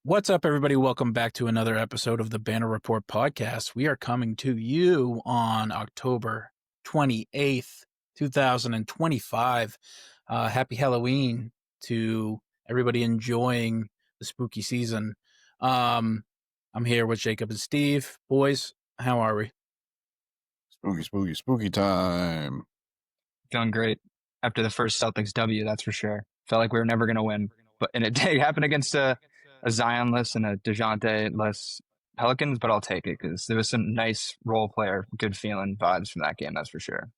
What's up, everybody? Welcome back to another episode of the Banner Report podcast. We are coming to you on October 28th, 2025. Happy Halloween to everybody enjoying the spooky season. I'm here with Jacob and Steve. Boys, how are we? Spooky time. Feeling great after the first Celtics W, that's for sure. Felt like we were never going to win. And it happened against a Zion-less and a DeJounte-less Pelicans, but I'll take it because there was some nice role player, good feeling vibes from that game, that's for sure.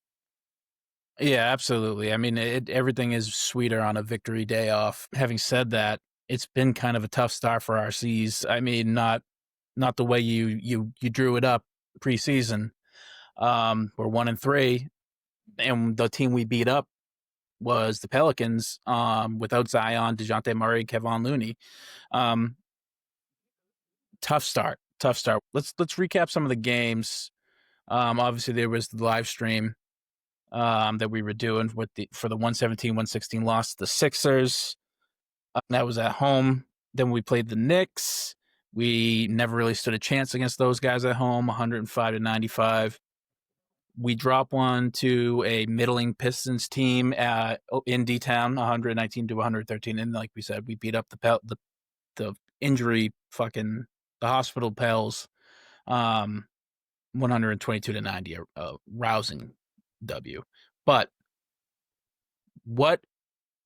Yeah, absolutely. I mean, everything is sweeter on a victory day off. Having said that, it's been kind of a tough start for RCs. I mean, not the way you drew it up preseason. We're 1-3, and the team we beat up was the Pelicans. Without Zion, DeJounte Murray, Kevon Looney. Tough start. Let's recap some of the games. Obviously, there was the live stream that we were doing for the 117-116 loss to the Sixers. That was at home. Then we played the Knicks. We never really stood a chance against those guys at home, 105-95. We dropped one to a middling Pistons team in D-Town, 119-113. And like we said, we beat up the injury the hospital Pels, 122-90, a rousing W. But what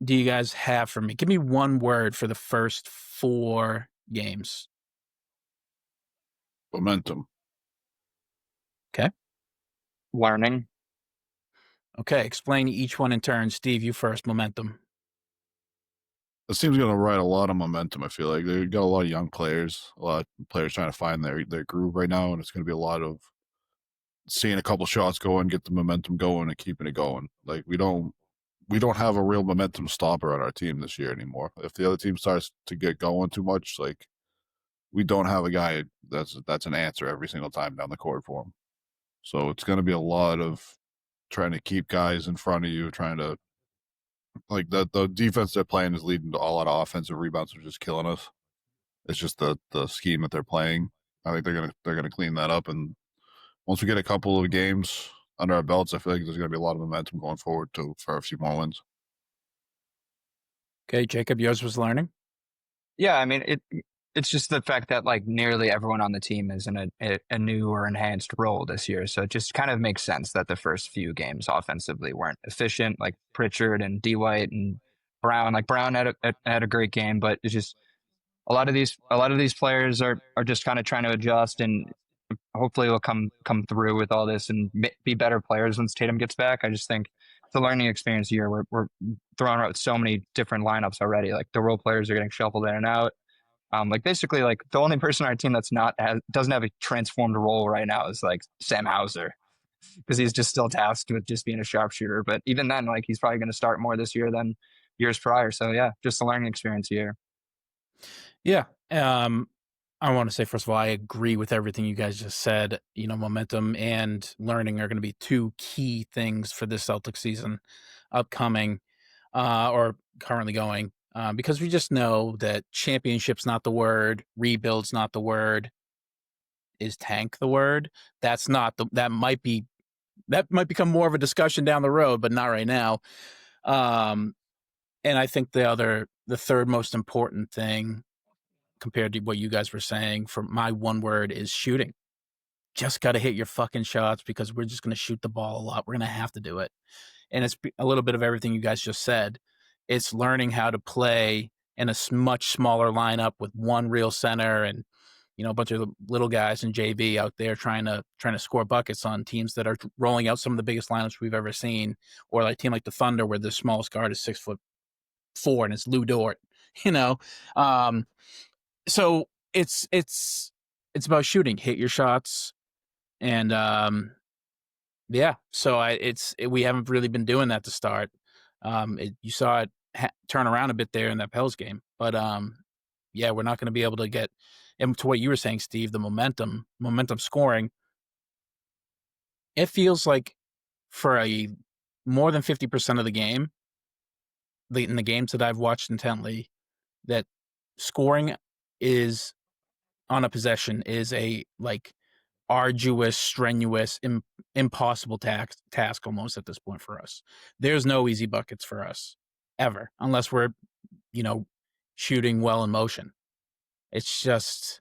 do you guys have for me? Give me one word for the first 4 games. Momentum. Okay. Learning. Okay, explain each one in turn. Steve, you first. Momentum. This team's going to ride a lot of momentum, I feel like. They've got a lot of young players, a lot of players trying to find their groove right now, and it's going to be a lot of seeing a couple shots go and get the momentum going and keeping it going. Like, we don't have a real momentum stopper on our team this year anymore. If the other team starts to get going too much, like, we don't have a guy that's an answer every single time down the court for him. So it's going to be a lot of trying to keep guys in front of you, trying to, like, the defense they're playing is leading to all out of offensive rebounds, are just killing us. It's just the scheme that they're playing. I think they're gonna clean that up, and once we get a couple of games under our belts, I feel like there's gonna be a lot of momentum going forward for a few more wins. Okay, Jacob, yours was learning. Yeah, I mean, it's just the fact that like nearly everyone on the team is in a new or enhanced role this year. So it just kind of makes sense that the first few games offensively weren't efficient, like Pritchard and D White and Brown. Like Brown had a great game, but it's just a lot of these players are just kind of trying to adjust, and hopefully will come through with all this and be better players once Tatum gets back. I just think it's a learning experience here. We're throwing out so many different lineups already. Like the role players are getting shuffled in and out. Like basically, like the only person on our team that's doesn't have a transformed role right now is like Sam Hauser, because he's just still tasked with just being a sharpshooter. But even then, like he's probably going to start more this year than years prior. So yeah, just a learning experience here. Yeah. I want to say, first of all, I agree with everything you guys just said. You know, momentum and learning are going to be 2 key things for this Celtics season upcoming or currently going. Because we just know that championship's not the word, rebuild's not the word, is tank the word. That might become more of a discussion down the road, but not right now. And I think the third most important thing compared to what you guys were saying for my one word is shooting. Just got to hit your fucking shots, because we're just going to shoot the ball a lot. We're going to have to do it. And it's a little bit of everything you guys just said. It's learning how to play in a much smaller lineup with one real center and, you know, a bunch of little guys in JV out there trying to score buckets on teams that are rolling out some of the biggest lineups we've ever seen, or like a team like the Thunder where the smallest guard is 6'4" and it's Lou Dort, you know. So it's about shooting, hit your shots, and yeah. So we haven't really been doing that to start. You saw it turn around a bit there in that Pels game, but yeah, we're not going to be able to get. And to what you were saying, Steve, the momentum scoring. It feels like for a more than 50% of the game, in the games that I've watched intently, that scoring is on a possession is a like arduous, strenuous, impossible task almost at this point for us. There's no easy buckets for us ever, unless we're, shooting well in motion. It's just,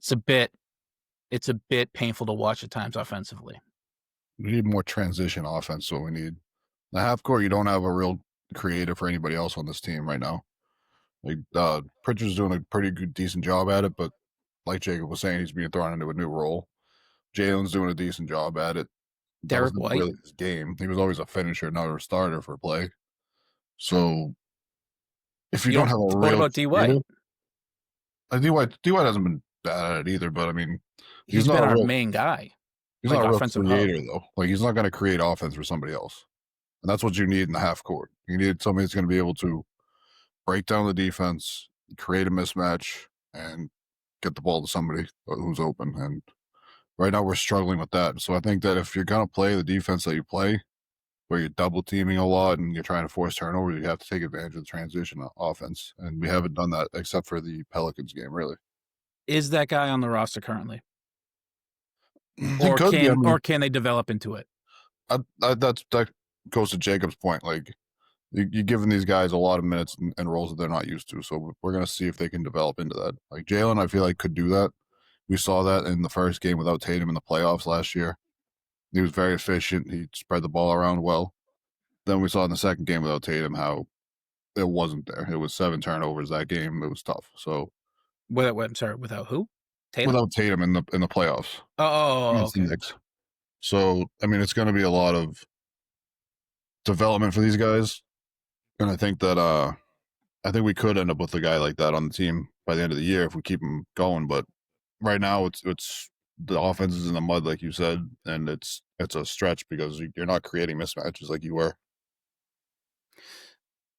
it's a bit painful to watch at times offensively. We need more transition offense. So we need the half court. You don't have a real creative for anybody else on this team right now. Like Pritchard's doing a pretty good, decent job at it, but like Jacob was saying, he's being thrown into a new role. Jalen's doing a decent job at it. That Derek was White, really his game. He was always a finisher, not a starter for play. So if you don't have a what real about D White? D White hasn't been bad at it either, but I mean, He's not been a our real, main guy. he's like not a real offensive creator hub. though. Like he's not going to create offense for somebody else, and that's what you need in the half court. You need somebody that's going to be able to break down the defense, create a mismatch, and get the ball to somebody who's open. And right now we're struggling with that. So I think that if you're going to play the defense that you play, where you're double teaming a lot and you're trying to force turnovers, you have to take advantage of the transition offense. And we haven't done that except for the Pelicans game, really. Is that guy on the roster currently? He could be. I mean, Or can they develop into it? that goes to Jacob's point. Like, you're giving these guys a lot of minutes and roles that they're not used to. So we're going to see if they can develop into that. Like Jalen, I feel like could do that. We saw that in the first game without Tatum in the playoffs last year. He was very efficient. He spread the ball around well. Then we saw in the second game without Tatum how it wasn't there. It was 7 turnovers that game. It was tough. So I'm sorry, without who? Tatum? Without Tatum in the playoffs. Okay. The Knicks. So I mean, it's going to be a lot of development for these guys, and I think we could end up with a guy like that on the team by the end of the year if we keep him going. But right now, it's the offense is in the mud, like you said, and it's a stretch because you're not creating mismatches like you were.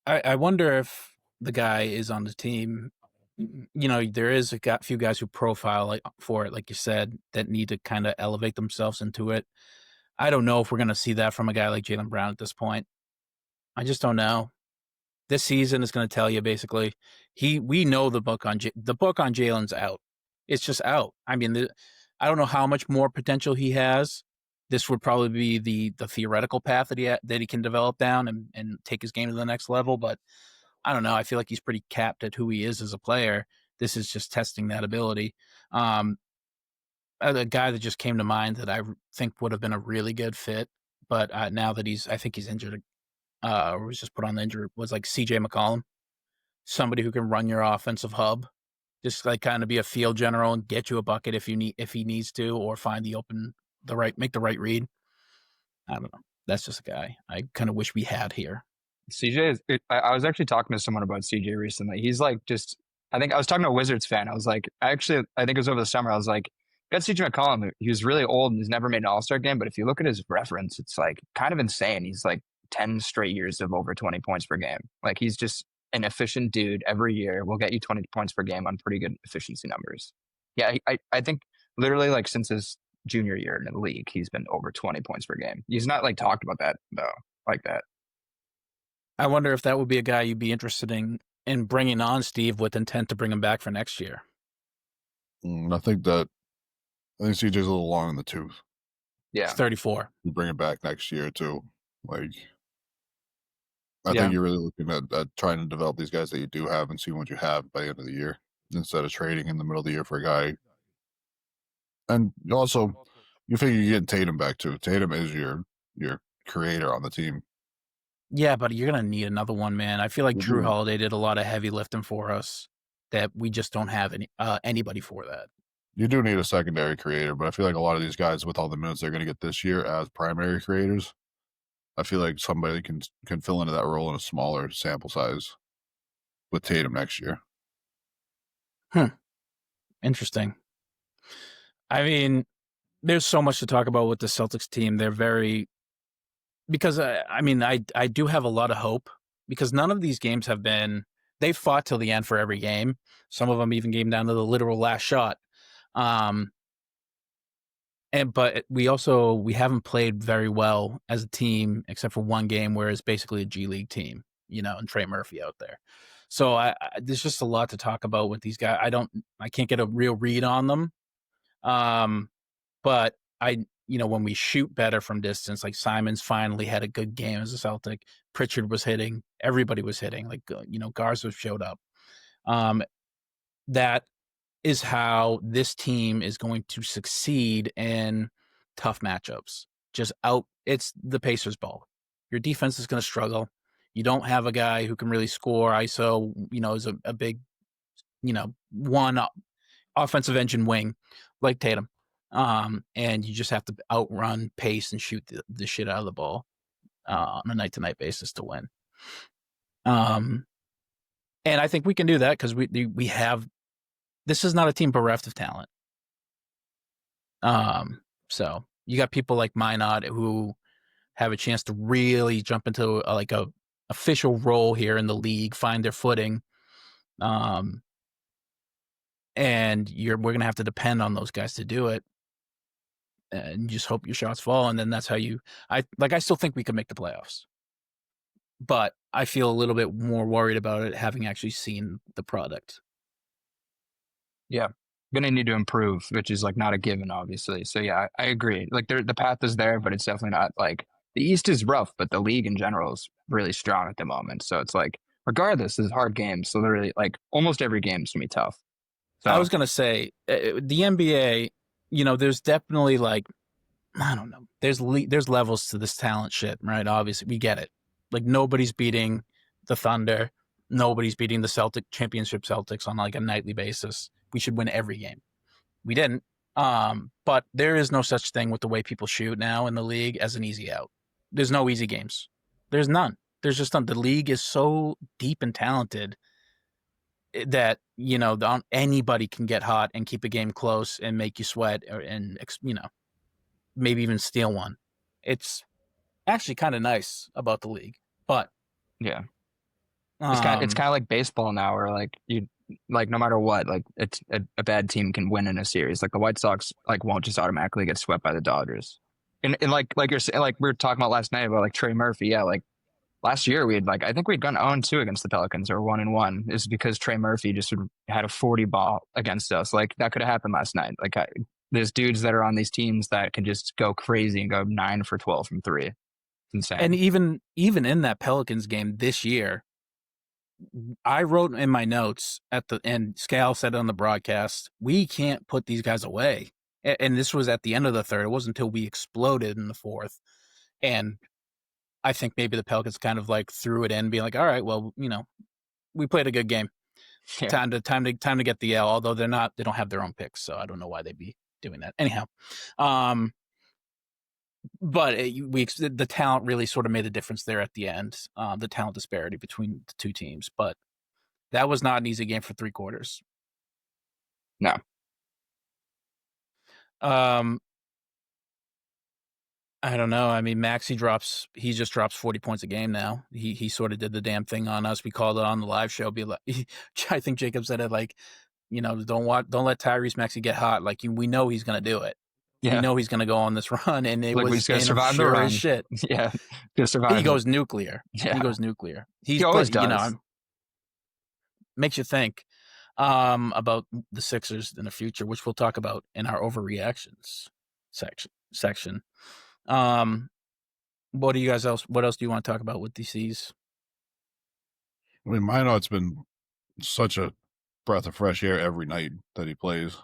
I wonder if the guy is on the team. There is a few guys who profile for it, like you said, that need to kind of elevate themselves into it. I don't know if we're going to see that from a guy like Jaylen Brown at this point. I just don't know. This season is going to tell you basically. We know the book on Jalen's out. It's just out. I mean, I don't know how much more potential he has. This would probably be the theoretical path that he can develop down and take his game to the next level. But I don't know. I feel like he's pretty capped at who he is as a player. This is just testing that ability. A guy that just came to mind that I think would have been a really good fit, but now that I think he's injured, or was just put on the injury, was like CJ McCollum, somebody who can run your offensive hub, just like kind of be a field general and get you a bucket if he needs to, or find make the right read. I don't know. That's just a guy I kind of wish we had here. CJ I was actually talking to someone about CJ recently. He's like I think I was talking to a Wizards fan. I was like, I think it was over the summer. I was like, got CJ McCollum. He was really old and he's never made an All-Star game. But if you look at his reference, it's like kind of insane. He's like 10 straight years of over 20 points per game. Like he's just an efficient dude every year. Will get you 20 points per game on pretty good efficiency numbers. Yeah, I think literally like since his junior year in the league, he's been over 20 points per game. He's not like talked about that though, like that. I wonder if that would be a guy you'd be interested in bringing on, Steve, with intent to bring him back for next year. I think CJ's a little long in the tooth. Yeah, he's 34. You bring him back next year too. Like, I think you're really looking at trying to develop these guys that you do have and see what you have by the end of the year instead of trading in the middle of the year for a guy. And also, you figure you're getting Tatum back too. Tatum is your creator on the team. Yeah, but you're going to need another one, man. I feel like Drew Holiday did a lot of heavy lifting for us that we just don't have anybody for that. You do need a secondary creator, but I feel like a lot of these guys, with all the minutes they're going to get this year as primary creators, I feel like somebody can fill into that role in a smaller sample size with Tatum next year. Interesting. I mean, there's so much to talk about with the Celtics team. They're because I do have a lot of hope because none of these games they've fought till the end for every game. Some of them even came down to the literal last shot. But we haven't played very well as a team except for one game where it's basically a G League team, and Trey Murphy out there. So there's just a lot to talk about with these guys. I can't get a real read on them. But when we shoot better from distance, like Simons finally had a good game as a Celtic. Pritchard was hitting. Everybody was hitting. Like, Garza showed up. That is how this team is going to succeed in tough matchups. It's the Pacers ball. Your defense is going to struggle. You don't have a guy who can really score. ISO, is a big, one offensive engine wing like Tatum. And you just have to outrun, pace, and shoot the shit out of the ball on a night-to-night basis to win. And I think we can do that because we have. This is not a team bereft of talent. So you got people like Minot who have a chance to really jump into a official role here in the league, find their footing. And we're going to have to depend on those guys to do it. And just hope your shots fall. And then that's how I still think we could make the playoffs. But I feel a little bit more worried about it having actually seen the product. Yeah. Gonna need to improve, which is like not a given, obviously. So yeah, I agree. Like the path is there, but it's definitely not like the East is rough, but the league in general is really strong at the moment. So it's like, regardless, this is hard games. So literally, like almost every game's gonna be tough. So I was gonna say the NBA. There's definitely I don't know. There's levels to this talent shit, right? Obviously, we get it. Like nobody's beating the Thunder. Nobody's beating the championship Celtics on like a nightly basis. We should win every game. We didn't. But there is no such thing with the way people shoot now in the league as an easy out. There's no easy games. There's none. There's just none. The league is so deep and talented that anybody can get hot and keep a game close and make you sweat and maybe even steal one. It's actually kind of nice about the league, but yeah, it's kind of like baseball now, where no matter what, like it's a bad team can win in a series. Like the White Sox won't just automatically get swept by the Dodgers. And like you're saying, like we were talking about last night about like Trey Murphy. Yeah, like last year I think we'd gone 0-2 against the Pelicans, or 1-1. Is because Trey Murphy just had a 40 ball against us. Like that could have happened last night. Like there's dudes that are on these teams that can just go crazy and go 9 for 12 from three. It's insane. And even in that Pelicans game this year, I wrote in my notes at the end, Scal said on the broadcast, we can't put these guys away. And this was at the end of the third. It wasn't until we exploded in the fourth. And I think maybe the Pelicans kind of threw it in, being like, all right, well, we played a good game. Yeah. Time to get the L, although they don't have their own picks. So I don't know why they'd be doing that. Anyhow. But the talent really sort of made a difference there at the end, the talent disparity between the two teams. But that was not an easy game for 3 quarters. No. I don't know. I mean, Max, he just drops 40 points a game now. He sort of did the damn thing on us. We called it on the live show. I think Jacob said it don't let Tyrese Maxey get hot. We know he's going to do it. Yeah. We know he's going to go on this run, and it was going to survive the run. Shit. Yeah, to survive. He goes nuclear. Yeah. He goes nuclear. He always does. Makes you think about the Sixers in the future, which we'll talk about in our overreactions section. What else do you want to talk about with DCs? I mean, Minot's been such a breath of fresh air every night that he plays.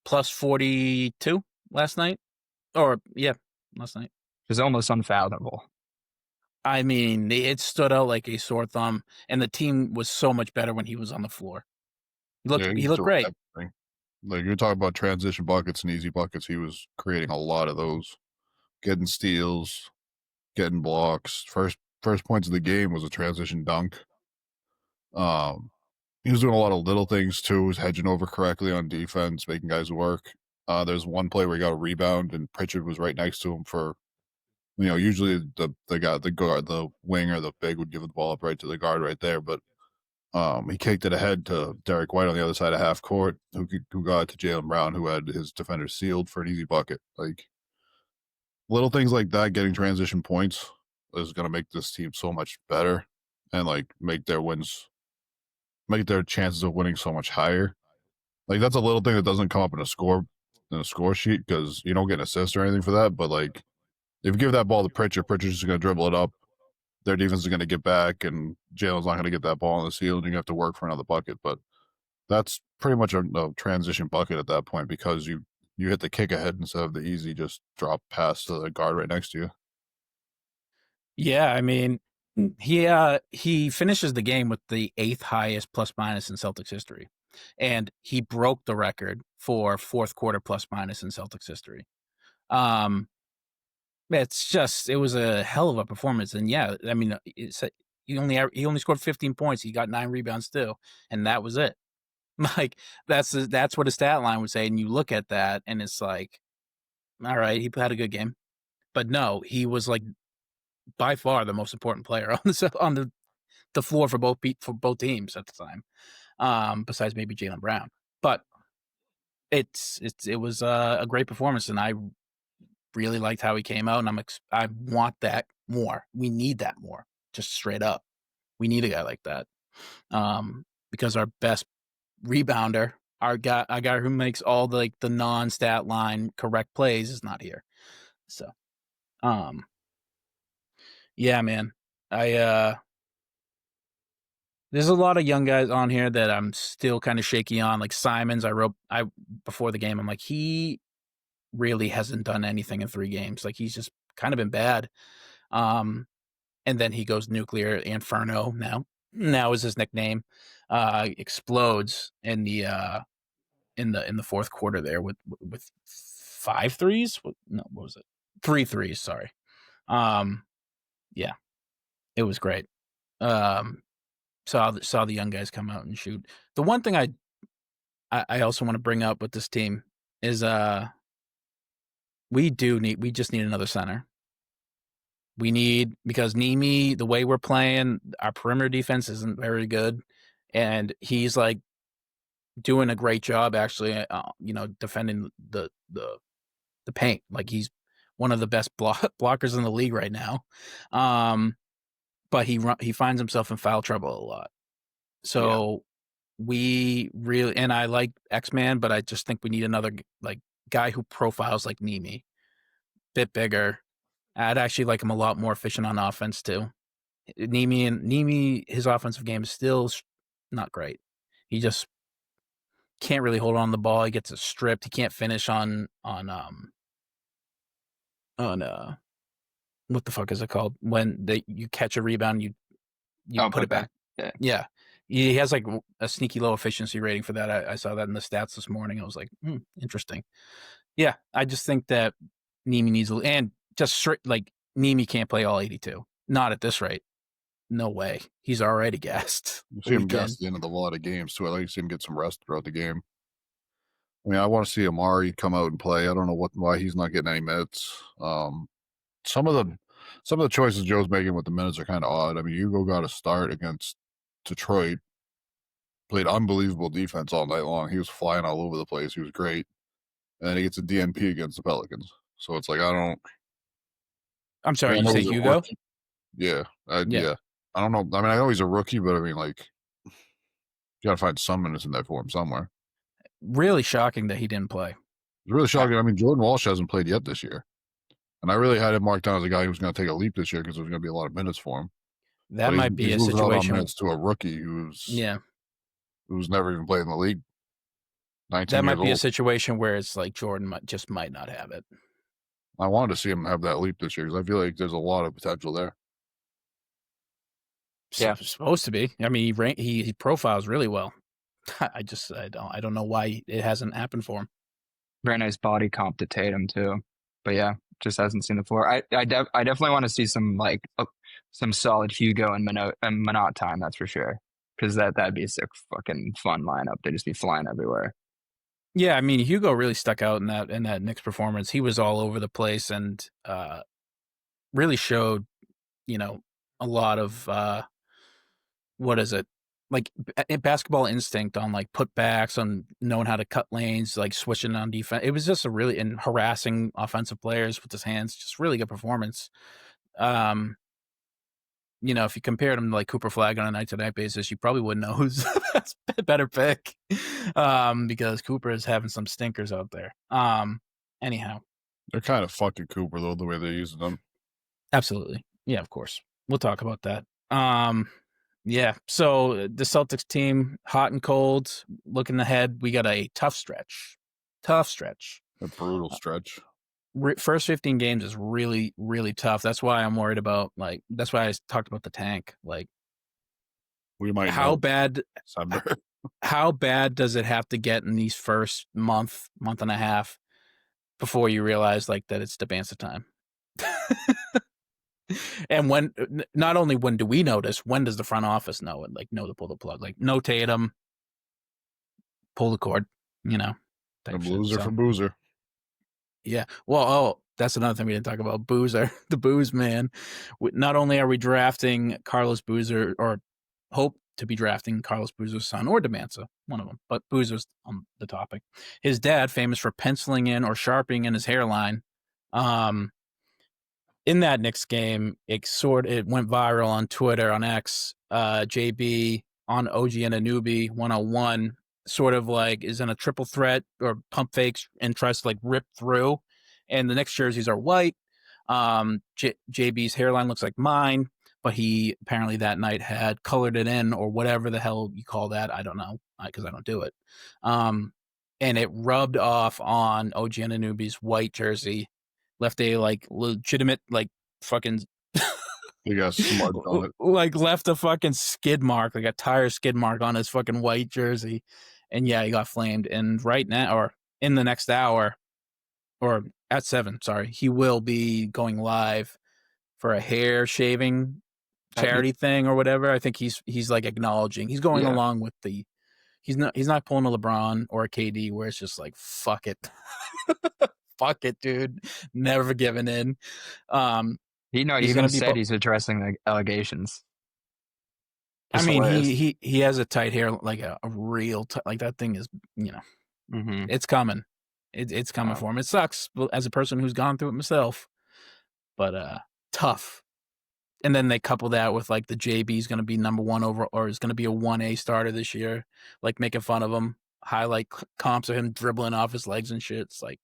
Plus 42 last night? Last night. It was almost unfathomable. I mean, it stood out like a sore thumb, and the team was so much better when he was on the floor. He looked great. Like you're talking about transition buckets and easy buckets, he was creating a lot of those. Getting steals, getting blocks. First points of the game was a transition dunk. He was doing a lot of little things too. He was hedging over correctly on defense, making guys work. There's one play where he got a rebound and Pritchard was right next to him for, usually the guard, the wing or the big would give the ball up right to the guard right there. But he kicked it ahead to Derek White on the other side of half court, who got it to Jaylen Brown, who had his defender sealed for an easy bucket. Little things like that, getting transition points is going to make this team so much better and make their wins make their chances of winning so much higher. Like that's a little thing that doesn't come up in a score sheet because you don't get an assist or anything for that. But like if you give that ball to Pritchard, Pritchard's just going to dribble it up. Their defense is going to get back, and Jalen's not going to get that ball on the seal, and you have to work for another bucket. But that's pretty much a transition bucket at that point because you hit the kick ahead instead of the easy just drop pass to the guard right next to you. Yeah, I mean, he finishes the game with the 8th highest plus minus in Celtics history, and he broke the record for fourth quarter plus minus in Celtics history. It was a hell of a performance, and yeah, I mean, he only scored 15 points. He got 9 rebounds too, and that was it. Like that's what a stat line would say, and you look at that, and it's like, all right, he had a good game, but no, he was like by far the most important player on the floor for both teams at the time, besides maybe Jaylen Brown. But it was a great performance, and I really liked how he came out, and I want that more. We need that more, just straight up. We need a guy like that, because our best rebounder, our guy who makes all the non-stat line correct plays, is not here. So, yeah, man, there's a lot of young guys on here that I'm still kind of shaky on. Like Simons, before the game, I'm like, he really hasn't done anything in 3 games. Like he's just kind of been bad. And then he goes nuclear. Inferno now is his nickname. Explodes in the fourth quarter there with 5 threes. No, what was it? 3 threes. Sorry. Yeah, it was great. Saw the young guys come out and shoot. The one thing I also want to bring up with this team is we just need another center. Because Nimi, the way we're playing, our perimeter defense isn't very good, and he's like doing a great job actually, defending the paint. Like he's one of the best blockers in the league right now. But he finds himself in foul trouble a lot. So we really, and I like X-Man, but I just think we need another like guy who profiles like Nimi, bit bigger. I'd actually like him a lot more efficient on offense too. Nimi, his offensive game is still not great. He just can't really hold on the ball. He gets it stripped. He can't finish on what the fuck is it called when you catch a rebound, you put it back. Yeah. He has like a sneaky low efficiency rating for that. I saw that in the stats this morning. I was like, interesting. Yeah, I just think that Nimi needs and just straight like Nimi can't play all 82. Not at this rate. No way. He's already gassed. You see him gassed at the end of a lot of games too. I like to see him get some rest throughout the game. I mean, I want to see Amari come out and play. I don't know why he's not getting any minutes. Some of the choices Joe's making with the minutes are kind of odd. I mean, Hugo got a start against Detroit, played unbelievable defense all night long. He was flying all over the place. He was great. And then he gets a DNP against the Pelicans. So it's like, I'm sorry, you say Hugo? Yeah. Yeah. I don't know. I mean, I know he's a rookie, but I mean, like, you got to find some minutes in that for him somewhere. Really shocking that he didn't play. It's really shocking. I mean, Jordan Walsh hasn't played yet this year. And I really had him marked down as a guy who was going to take a leap this year because there's going to be a lot of minutes for him. That might be a situation. Minutes to a rookie who's never even played in the league. 19 that might be old. A situation where it's like Jordan might not have it. I wanted to see him have that leap this year because I feel like there's a lot of potential there. Yeah, it's supposed to be. I mean, he profiles really well. I don't know why it hasn't happened for him. Very nice body comp to Tatum too, but yeah, just hasn't seen the floor. I definitely want to see some some solid Hugo and Minot time. That's for sure, because that'd be a sick fucking fun lineup. They'd just be flying everywhere. Yeah, I mean, Hugo really stuck out in that Knicks performance. He was all over the place and really showed, a lot of what is it? Like basketball instinct on like putbacks, on knowing how to cut lanes, like switching on defense. It was just and harassing offensive players with his hands. Just really good performance. if you compared him to like Cooper Flag on a night-to-night basis, you probably wouldn't know who's the better pick, because Cooper is having some stinkers out there. Anyhow, They're kind of fucking Cooper though, the way they're using them. absolutely, yeah, of course, we'll talk about that. Yeah, so the Celtics team, hot and cold. Looking ahead, we got a tough stretch. A brutal stretch. First 15 games is really, really tough. That's why I'm worried about, like, that's why I talked about the tank. Like, We might how know bad December. how bad does it have to get in these first month and a half before you realize like that it's Debanza time? And when, not only when do we notice, when does the front office know it? Like, know to pull the plug. Like, no Tatum, pull the cord, type From shit. loser So, from boozer. yeah. Well, that's another thing we didn't talk about. Boozer, the Booze man. Not only are we drafting Carlos Boozer, or hope to be drafting Carlos Boozer's son, or Demanza, one of them, but Boozer's on the topic. His dad, famous for penciling in or sharpening in his hairline. In that Knicks game, it went viral on Twitter, on X. JB on OG and Anunoby 101, sort of like is in a triple threat or pump fakes and tries to like rip through. And the Knicks jerseys are white. JB's hairline looks like mine, but he apparently that night had colored it in, or whatever the hell you call that. I don't know, because I don't do it. And it rubbed off on OG and Anunoby's white jersey. Left a like legitimate like fucking He got smudged on it. like left a fucking skid mark, like a tire skid mark on his fucking white jersey. And yeah, he got flamed. And right now, or in the next hour, or at 7, sorry, he will be going live for a hair shaving charity thing or whatever. I think he's like acknowledging, he's going along with the, he's not pulling a LeBron or a KD where it's just like, fuck it. Fuck it, dude. Never giving in. He even said he's addressing the allegations. I mean, he has a tight hair, like a real like that thing is, it's coming. It's coming for him. It sucks as a person who's gone through it myself, but tough. And then they couple that with like the JB's going to be number 1 over, or is going to be a 1A starter this year, like making fun of him, highlight comps of him dribbling off his legs and shit. It's like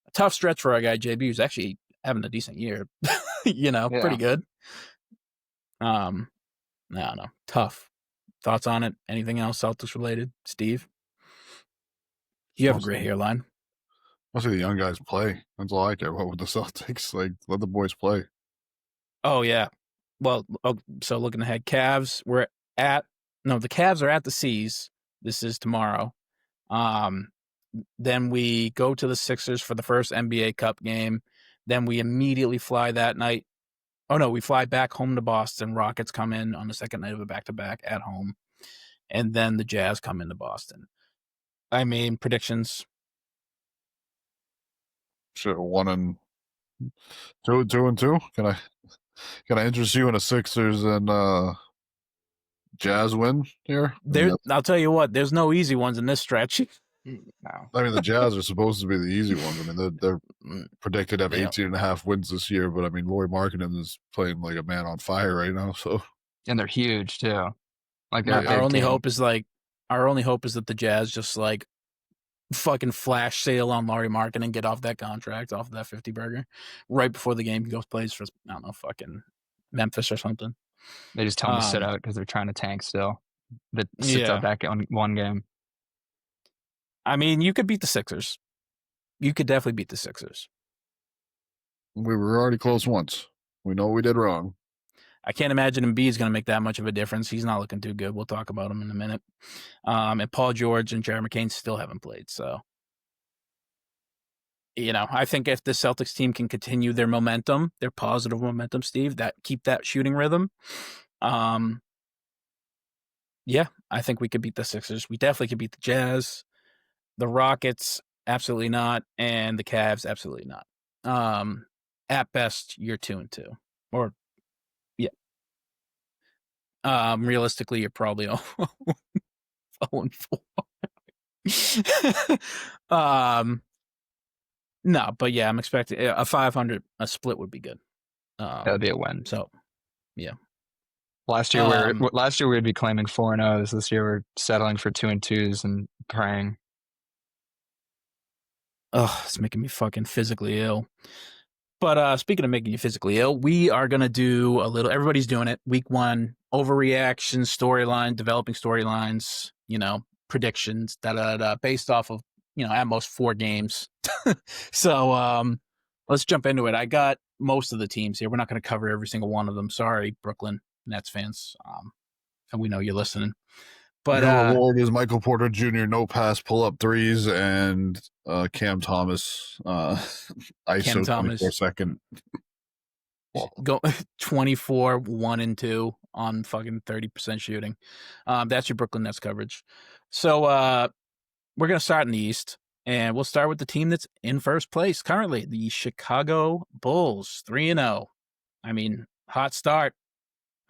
a tough stretch for our guy JB, who's actually having a decent year. Pretty good. I don't know. Tough. Thoughts on it? Anything else Celtics related? Steve? You have a great hairline. Mostly the young guys play. That's all I care about with the Celtics. Like, let the boys play. Oh, yeah. Well, so looking ahead, Cavs, the Cavs are at the C's. This is tomorrow. Then we go to the Sixers for the first NBA Cup game. Then we immediately fly that night. Oh, no, we fly back home to Boston. Rockets come in on the second night of a back-to-back at home. And then the Jazz come into Boston. I mean, predictions. Sure, 1 and 2, 2 and 2. Can I interest you in a Sixers and Jazz win here? I'll tell you what. There's no easy ones in this stretch. No. I mean, the Jazz are supposed to be the easy ones. I mean, they're predicted to have 18.5 wins this year, but I mean, Lauri Markkanen is playing like a man on fire right now. So, and they're huge too. Like our only hope is that the Jazz just like fucking flash sale on Lauri Markkanen and get off that contract, off of that 50 burger, right before the game. He goes plays for, I don't know, fucking Memphis or something. They just tell him to sit out because they're trying to tank still. But sits out that one game. I mean, you could beat the Sixers. You could definitely beat the Sixers. We were already close once. We know we did wrong. I can't imagine Embiid is going to make that much of a difference. He's not looking too good. We'll talk about him in a minute. And Paul George and Jared McCain still haven't played. So, I think if the Celtics team can continue their momentum, their positive momentum, Steve, keep that shooting rhythm. Yeah, I think we could beat the Sixers. We definitely could beat the Jazz. The Rockets, absolutely not. And the Cavs, absolutely not. At best, you're 2-2. Or, yeah. Realistically, you're probably 0-4. No, but yeah, I'm expecting a 500, a split would be good. That would be a win. So, yeah. Last year we'd be claiming 4-0s. This year we're settling for 2-2s and praying. Oh, it's making me fucking physically ill. But speaking of making you physically ill, we are going to do a little, everybody's doing it. Week 1, overreaction, storyline, developing storylines, predictions, based off of, at most 4 games. So let's jump into it. I got most of the teams here. We're not going to cover every single one of them. Sorry, Brooklyn Nets fans. And we know you're listening. But your reward is Michael Porter Jr. no pass pull up threes and Cam Thomas ISO 24-second. Go 24 1 and 2 on fucking 30% shooting. That's your Brooklyn Nets coverage. So we're gonna start in the East, and we'll start with the team that's in first place currently, the Chicago Bulls, 3-0. I mean, hot start.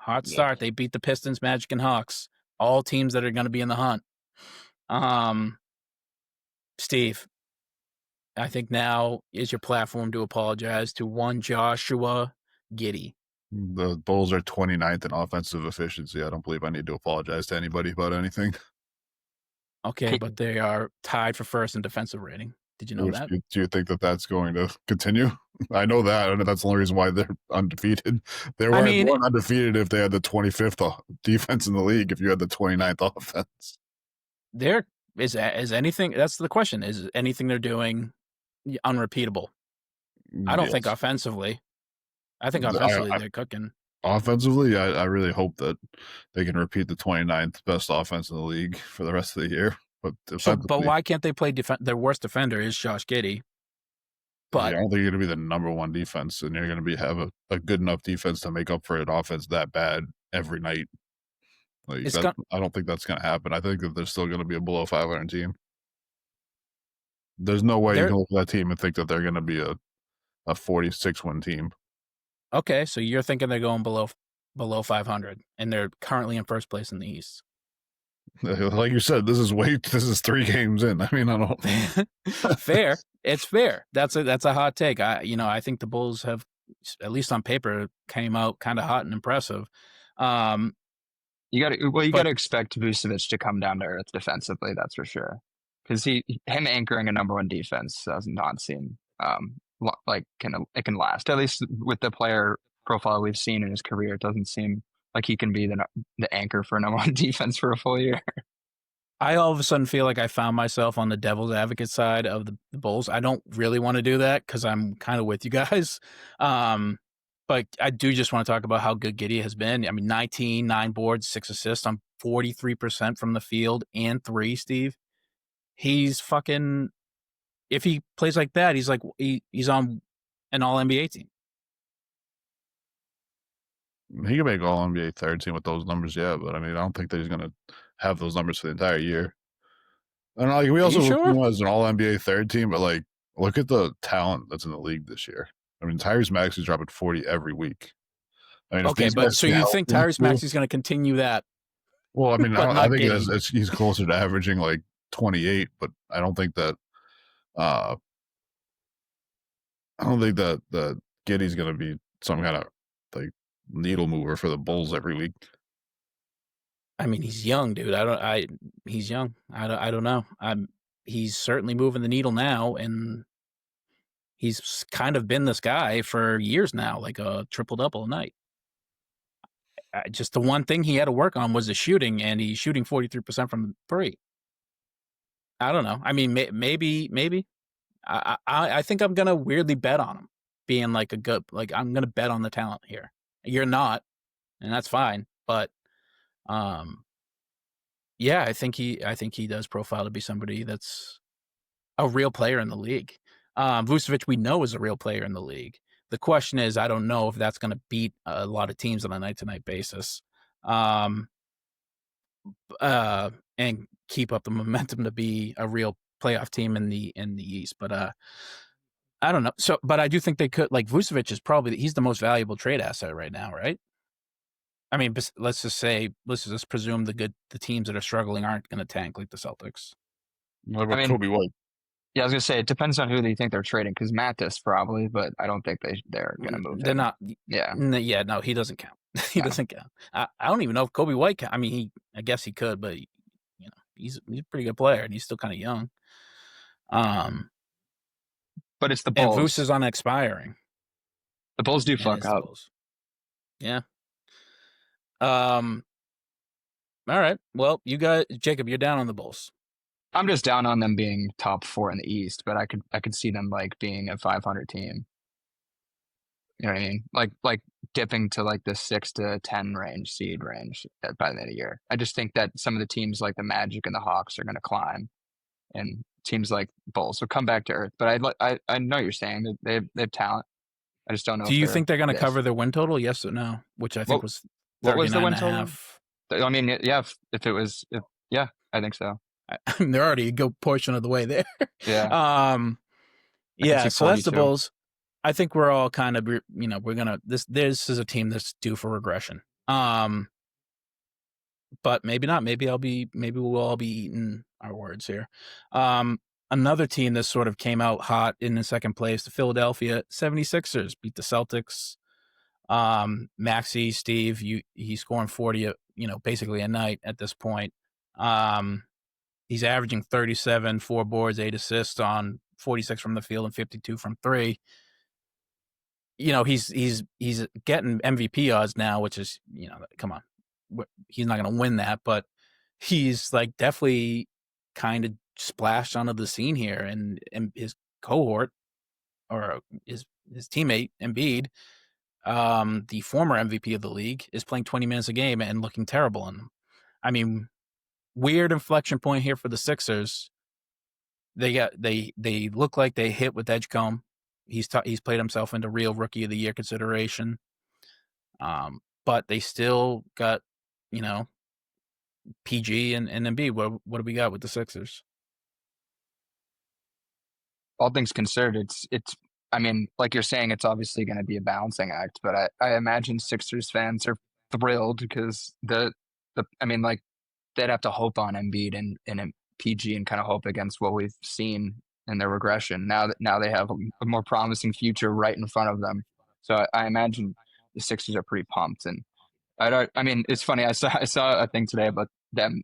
Yeah. They beat the Pistons, Magic, and Hawks. All teams that are going to be in the hunt. Steve, I think now is your platform to apologize to one Joshua Giddey. The Bulls are 29th in offensive efficiency. I don't believe I need to apologize to anybody about anything. Okay, but they are tied for first in defensive rating. Did you know that? Do you think that that's going to continue? I know that, and that's the only reason why they're undefeated. They weren't undefeated if they had the 25th defense in the league, if you had the 29th offense. There is anything, that's the question, is anything they're doing unrepeatable? I don't think offensively. I think offensively they're cooking. Offensively, I really hope that they can repeat the 29th best offense in the league for the rest of the year. But why can't they play their worst defender is Josh Giddey. But I don't think you're going to be the number 1 defense, and you're going to have a good enough defense to make up for an offense that bad every night. I don't think that's going to happen. I think that they're still going to be a below 500 team. There's no way you can look at that team and think that they're going to be a 46-win team. Okay, so you're thinking they're going below 500, and they're currently in first place in the East. Like you said, this is 3 games in. I mean, I don't. Fair. It's fair. That's a hot take. I think the Bulls have, at least on paper, came out kind of hot and impressive. You got to expect Vucevic to come down to earth defensively. That's for sure. Because him anchoring a number 1 defense does not seem like it can last. At least with the player profile we've seen in his career, it doesn't seem like he can be the anchor for a number 1 defense for a full year. I all of a sudden feel like I found myself on the devil's advocate side of the Bulls. I don't really want to do that because I'm kind of with you guys. But I do just want to talk about how good Giddey has been. I mean, 19, 9 boards, 6 assists on 43% from the field and 3, Steve. He's fucking, if he plays like that, he's on an all-NBA team. He can make all-NBA third team with those numbers, yeah, but I mean, I don't think that he's going to have those numbers for the entire year. And we also look at him as an all-NBA third team, but look at the talent that's in the league this year. I mean, Tyrese Maxey's dropping 40 every week. I mean, okay, but so you think Tyrese Maxey's going to continue that? Well, I mean, I think he's closer to averaging 28, but I don't think that the Giddey's going to be some kind of needle mover for the Bulls every week. I mean, he's young, dude. He's young. I don't know. He's certainly moving the needle now, and he's kind of been this guy for years now, like a triple-double a night. Just the one thing he had to work on was the shooting, and he's shooting 43% from 3. I don't know. I mean, maybe. I think I'm going to weirdly bet on him being a good, I'm going to bet on the talent here. You're not, and that's fine. But, yeah, I think he does profile to be somebody that's a real player in the league. Vucevic, we know, is a real player in the league. The question is, I don't know if that's going to beat a lot of teams on a night-to-night basis, and keep up the momentum to be a real playoff team in the East. But I don't know. So, but I do think they could. Vucevic is he's the most valuable trade asset right now, right? I mean, let's just presume the teams that are struggling aren't going to tank like the Celtics. What about Kobe White? Yeah, I was going to say, it depends on who they think they're trading, because Mattis probably, but I don't think they're going to move him. They're not. Yeah. Yeah, no, he doesn't count. He doesn't count. I don't even know if Kobe White I mean, I guess he could, but he's a pretty good player and he's still kind of young. But it's the And Vus Bulls. is on expiring. The Bulls do fuck up. Yeah. All right. Well, you guys, Jacob, you're down on the Bulls. I'm just down on them being top 4 in the East, but I could see them like being a 500 team. You know what I mean? Like dipping to like the 6 to 10 seed range by the end of the year. I just think that some of the teams like the Magic and the Hawks are going to climb, and teams like Bulls will come back to earth. But I know what you're saying that they have talent. I just don't know. Do you think they're going to cover their win total? Yes or no? Which I think was 39 what was the win total? half. I mean, yeah. Yeah, I think so. They're already a good portion of the way there. Yeah. Yeah. So that's the Bulls. I think we're all kind of, we're gonna this is a team that's due for regression. But maybe not. Maybe we'll all be eating our words here. Another team that sort of came out hot in the second place, the Philadelphia 76ers beat the Celtics. Maxey, Steve, he's scoring 40, basically a night at this point. He's averaging 37, 4 boards, 8 assists on 46 from the field and 52 from 3. He's getting MVP odds now, which is, come on, he's not going to win that, but he's like definitely kind of splashed onto the scene here, and his cohort or his teammate Embiid, the former MVP of the league, is playing 20 minutes a game and looking terrible. And I mean, weird inflection point here for the Sixers. They look like they hit with Edgecombe. He's played himself into real rookie of the year consideration. But they still got, PG and Embiid. What do we got with the Sixers? All things considered, it's. I mean, like you're saying, it's obviously going to be a balancing act, but I imagine Sixers fans are thrilled because I mean, like they'd have to hope on Embiid and PG and kind of hope against what we've seen in their regression. Now they have a more promising future right in front of them. So I imagine the Sixers are pretty pumped. And I mean, it's funny. I saw a thing today about them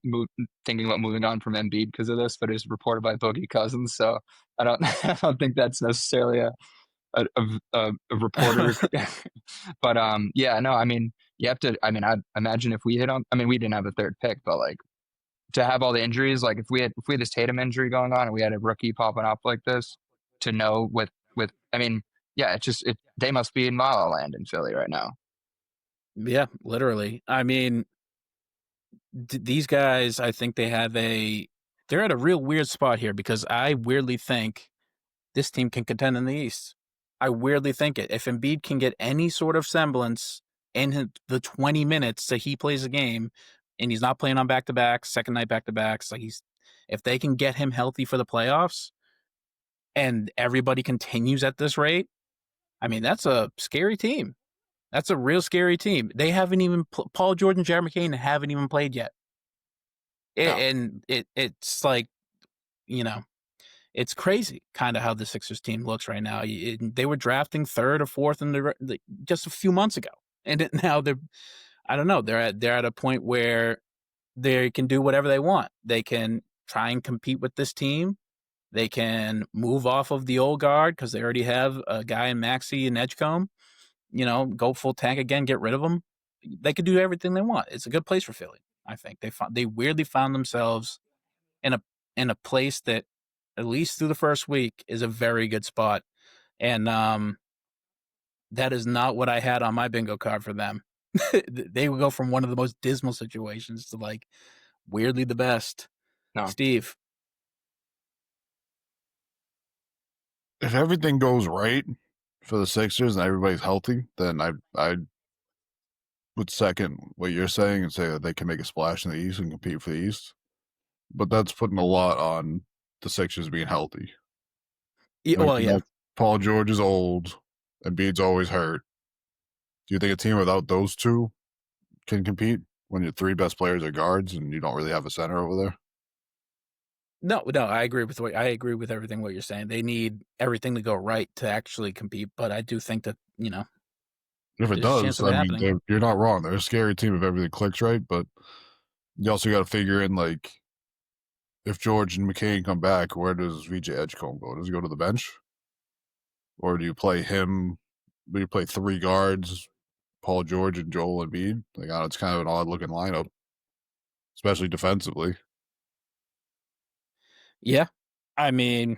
thinking about moving on from Embiid because of this, but it was reported by Boogie Cousins. So I don't I don't think that's necessarily a reporter. But yeah, no, I mean, you have to. I mean, I imagine if we hit on. I mean, we didn't have a third pick, but like to have all the injuries, like if we had this Tatum injury going on and we had a rookie popping up like this, to know with I mean, yeah, they must be in La La Land in Philly right now. Yeah, literally. I mean, these guys, I think they're at a real weird spot here because I weirdly think this team can contend in the East. I weirdly think it. If Embiid can get any sort of semblance in the 20 minutes that he plays a game, and he's not playing on back-to-backs, second night back-to-backs, like if they can get him healthy for the playoffs and everybody continues at this rate, I mean, that's a scary team. That's a real scary team. They haven't even Paul George and Jared McCain haven't even played yet. And it's like, it's crazy kind of how the Sixers team looks right now. They were drafting third or fourth in just a few months ago. And now I don't know, they're at a point where they can do whatever they want. They can try and compete with this team. They can move off of the old guard because they already have a guy in Maxey and Edgecombe. Go full tank again, get rid of them. They could do everything they want. It's a good place for Philly. I think they weirdly found themselves in a place that, at least through the first week, is a very good spot. And that is not what I had on my bingo card for them. They would go from one of the most dismal situations to like weirdly the best. No. Steve. If everything goes right for the Sixers and everybody's healthy, then I would second what you're saying and say that they can make a splash in the East and compete for the East. But that's putting a lot on the Sixers being healthy. Yeah. Paul George is old. Embiid's always hurt. Do you think a team without those two can compete when your 3 best players are guards and you don't really have a center over there? No, I agree with everything what you're saying. They need everything to go right to actually compete, but I do think that, If it There's a chance does, of I it mean, happening. you're not wrong. They're a scary team if everything clicks right, but you also got to figure in, like, if George and McCain come back, where does VJ Edgecombe go? Does he go to the bench? Or do you play him? Do you play three guards, Paul George and Joel Embiid? Like, it's kind of an odd looking lineup, especially defensively. Yeah, I mean,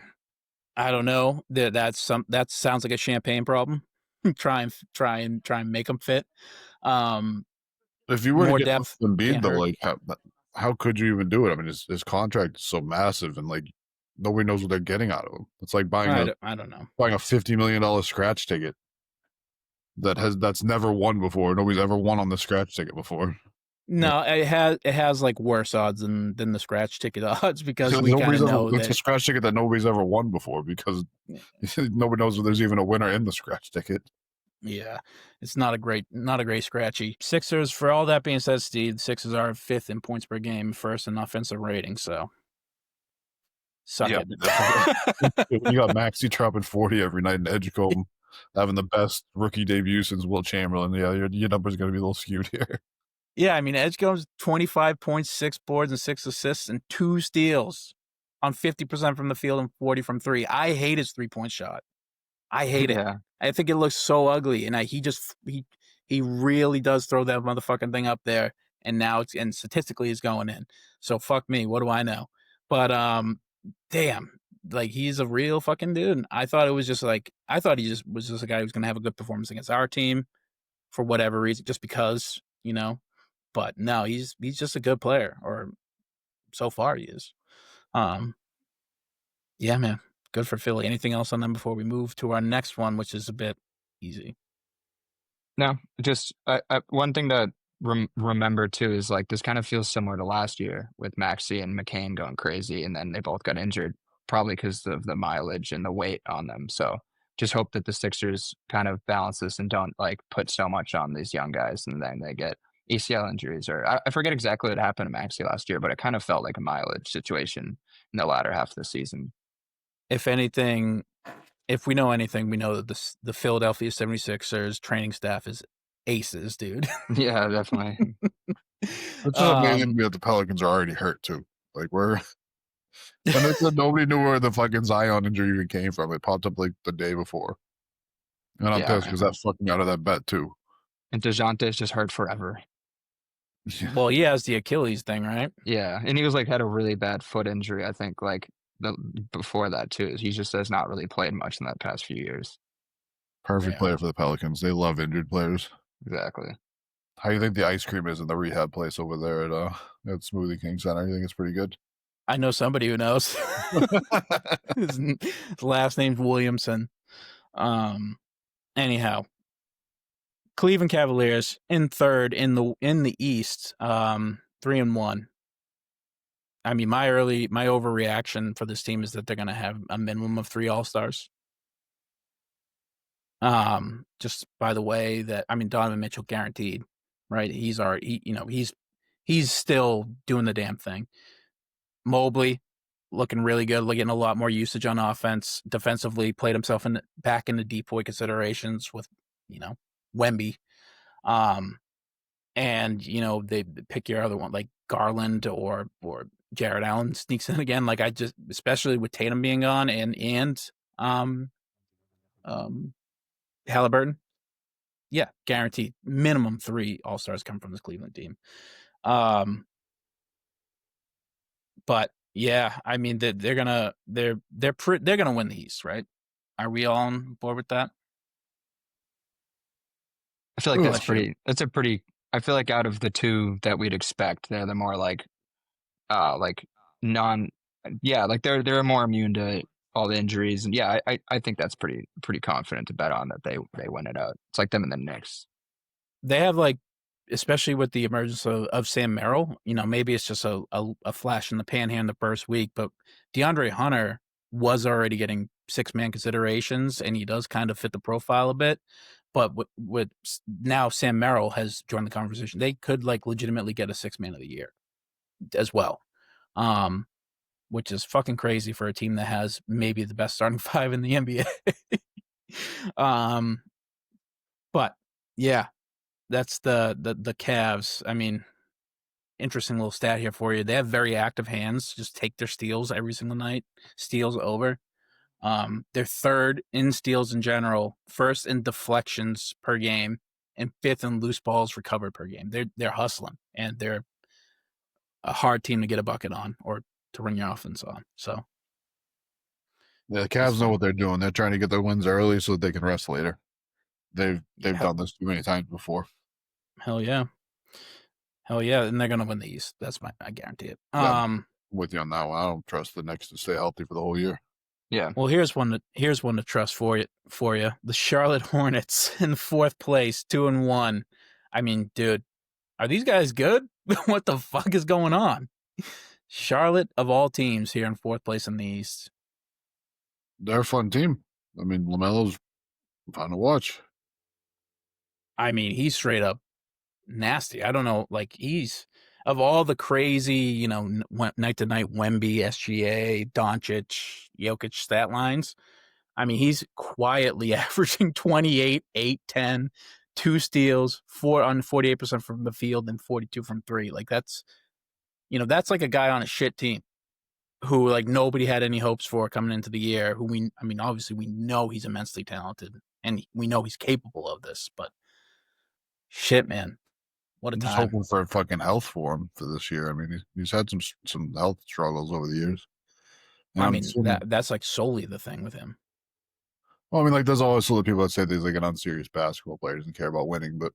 I don't know. That sounds like a champagne problem. try and make them fit. If you were to More get depth Embiid, can't though, hurt. like, how could you even do it? I mean, his contract is so massive, and like nobody knows what they're getting out of him. It's like buying I don't know. a $50 million scratch ticket that's never won before. Nobody's ever won on the scratch ticket before. No, it has like worse odds than the scratch ticket odds because we kind of know it's a that. scratch ticket that nobody's ever won before because nobody knows if there's even a winner in the scratch ticket. Yeah, it's not a great scratchy. Sixers, for all that being said, Steve, the Sixers are 5th in points per game, 1st in offensive rating, so suck Yeah, it. you got Maxey dropping 40 every night and Edgecombe having the best rookie debut since Will Chamberlain. Yeah, your number's going to be a little skewed here. Yeah, I mean, Edgecombe's 25 points, 6 boards, and 6 assists, and 2 steals on 50% from the field and 40 from 3. I hate his 3-point shot. I hate it. I think it looks so ugly, and he really does throw that motherfucking thing up there, and now and statistically is going in. So fuck me, what do I know? But damn, like he's a real fucking dude. I thought he was just a guy who's gonna have a good performance against our team for whatever reason, just because, you know. But no, he's just a good player, or so far he is. Yeah, man. Good for Philly. Anything else on them before we move to our next one, which is a bit easy? No, just one thing to remember too is like this kind of feels similar to last year with Maxey and McCain going crazy, and then they both got injured, probably because of the mileage and the weight on them. So just hope that the Sixers kind of balance this and don't like put so much on these young guys, and then they get ACL injuries. Or I forget exactly what happened to Maxey last year, but it kind of felt like a mileage situation in the latter half of the season. If anything, if we know anything, we know that the Philadelphia 76ers training staff is aces, dude. Yeah, definitely. It's amazing that the Pelicans are already hurt too. Like and it's nobody knew where the fucking Zion injury even came from. It popped up like the day before, and I'm pissed because that's fucking out of that bet too. And DeJounte's just hurt forever. Yeah. Well, he has the Achilles thing, right? Yeah, and he was like had a really bad foot injury. I think like before that too. He just has not really played much in that past few years. Perfect player for the Pelicans. They love injured players. Exactly. How do you think the ice cream is in the rehab place over there at Smoothie King Center? You think it's pretty good? I know somebody who knows. his last name's Williamson. Anyhow, Cleveland Cavaliers in 3rd in the East, 3-1. I mean, my overreaction for this team is that they're going to have a minimum of 3 All-Stars. Just by the way that, I mean, Donovan Mitchell guaranteed, right? He's still doing the damn thing. Mobley looking really good, getting a lot more usage on offense. Defensively, played himself back into decoy considerations with, Wemby. And they pick your other one like Garland or Jared Allen sneaks in again. Like especially with Tatum being gone and Halliburton. Yeah, guaranteed. Minimum 3 All-Stars come from this Cleveland team. But yeah, I mean they're gonna win the East, right? Are we all on board with that? I feel like I feel like out of the two that we'd expect, they're the more like non like they're more immune to all the injuries. And yeah, I think that's pretty confident to bet on that they win it out. It's like them and the Knicks. They have especially with the emergence of Sam Merrill, maybe it's just a flash in the pan here in the first week, but DeAndre Hunter was already getting 6-man considerations, and he does kind of fit the profile a bit. But with now Sam Merrill has joined the conversation, they could legitimately get a 6-man of the year as well, which is fucking crazy for a team that has maybe the best starting 5 in the NBA. But Yeah, that's the Cavs. I mean, interesting little stat here for you. They have very active hands. Just take their steals every single night. Steals over. They're third in steals in general, first in deflections per game, and fifth in loose balls recovered per game. They're hustling, and they're a hard team to get a bucket on or to run your offense on. So Yeah, the it's Cavs know fun. what they're doing. They're trying to get their wins early so that they can rest later. They've Hell, done this too many times before. hell yeah, hell yeah, and they're gonna win the East. That's I guarantee it. Yeah, I'm with you on that one. I don't trust the Knicks to stay healthy for the whole year. Yeah. Well, here's one to trust for you. The Charlotte Hornets in fourth place, 2-1. I mean, dude, are these guys good? What the fuck is going on? Charlotte of all teams here in fourth place in the East. They're a fun team. I mean, LaMelo's fun to watch. I mean, he's straight up nasty. I don't know, like he's of all the crazy, night to night Wemby, SGA, Doncic, Jokic stat lines. I mean, he's quietly averaging 28, 8, 10, 2 steals, 48% from the field and 42 from 3. Like that's like a guy on a shit team who like nobody had any hopes for coming into the year, obviously we know he's immensely talented and we know he's capable of this, but shit, man. What a I'm just time. hoping for fucking health for him for this year. I mean, he's had some health struggles over the years. And I I'm mean, assuming, that's like solely the thing with him. well, I mean, like there's always still the people that say that he's like an unserious basketball player, doesn't care about winning, but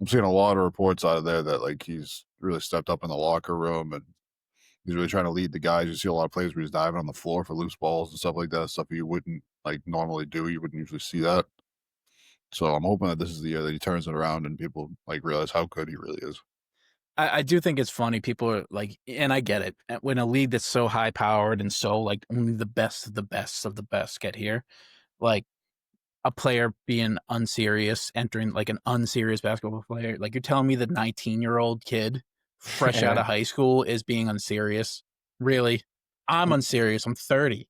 I'm seeing a lot of reports out of there that like he's really stepped up in the locker room and he's really trying to lead the guys. You see a lot of plays where he's diving on the floor for loose balls and stuff like that, stuff you wouldn't like normally do. You wouldn't usually see that. So I'm hoping that this is the year that he turns it around and people like realize how good he really is. I do think it's funny. People are like, and I get it. When a league that's so high powered and so like only the best of the best of the best get here, like a player being unserious, entering like an unserious basketball player, like you're telling me the 19-year-old kid fresh out Yeah. of high school is being unserious? Really? I'm unserious. I'm 30.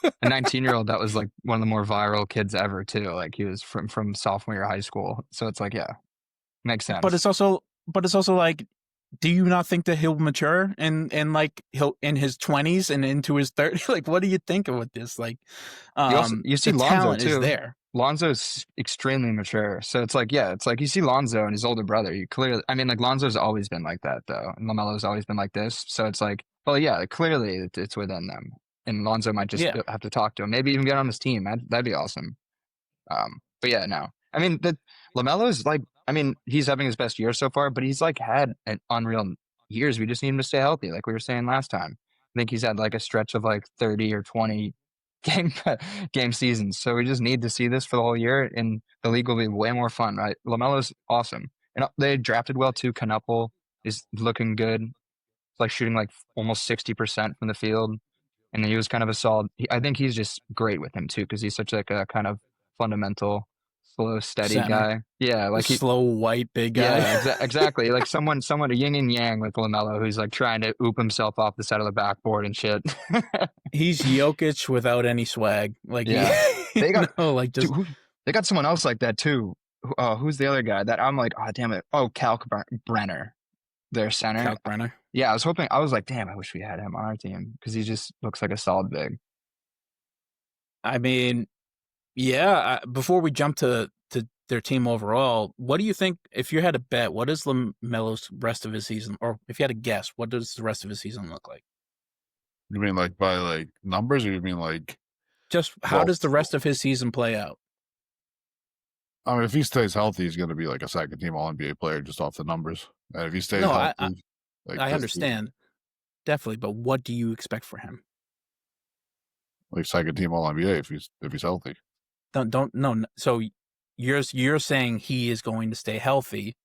A 19-year-old that was like one of the more viral kids ever too. Like he was from sophomore year of high school. So it's like, yeah, makes sense. But it's also like, do you not think that he'll mature and like he'll in his 20s and into his 30s? Like, what do you think of with this? Like, you see the Lonzo talent too. is there. Lonzo's extremely mature. So it's like, yeah, it's like you see Lonzo and his older brother. You clearly, I mean, like Lonzo's always been like that though. And LaMelo's always been like this. So it's like, well, yeah, clearly it's within them. And Lonzo might just Yeah. have to talk to him. Maybe even get on his team. That'd be awesome. But yeah, no. I mean, LaMelo's like, I mean, he's having his best year so far, but he's like had an unreal years. We just need him to stay healthy, like we were saying last time. I think he's had like a stretch of like 30 or 20 game game seasons. So we just need to see this for the whole year, and the league will be way more fun, right? LaMelo's awesome, and they drafted well too. Knuppel is looking good. It's like shooting like almost 60% from the field, and he was kind of a solid. I think he's just great with him too because he's such like a kind of fundamental, slow, steady Center. guy. Yeah, like he. Slow, white, big guy. Yeah, exactly. Like someone, a yin and yang with LaMelo, who's like trying to oop himself off the side of the backboard and shit. He's Jokic without any swag. Like, Yeah. They got like just they got someone else like that too. Who's the other guy that I'm like, oh damn it, oh Brenner, their center. Calc Brenner. Yeah, I was like, damn, I wish we had him on our team because he just looks like a solid big. I mean, yeah. Before we jump to their team overall, what do you think? If you had to bet, what is LaMelo's rest of his season, or if you had to guess, what does the rest of his season look like? You mean like by like numbers, or you mean like Just how does the rest of his season play out? I mean, if he stays healthy, he's going to be like a second team All NBA player just off the numbers. And if he stays No, healthy, like I this understand, definitely, but what do you expect for him? like second team All NBA if he's healthy. Don't no. So you're saying he is going to stay healthy.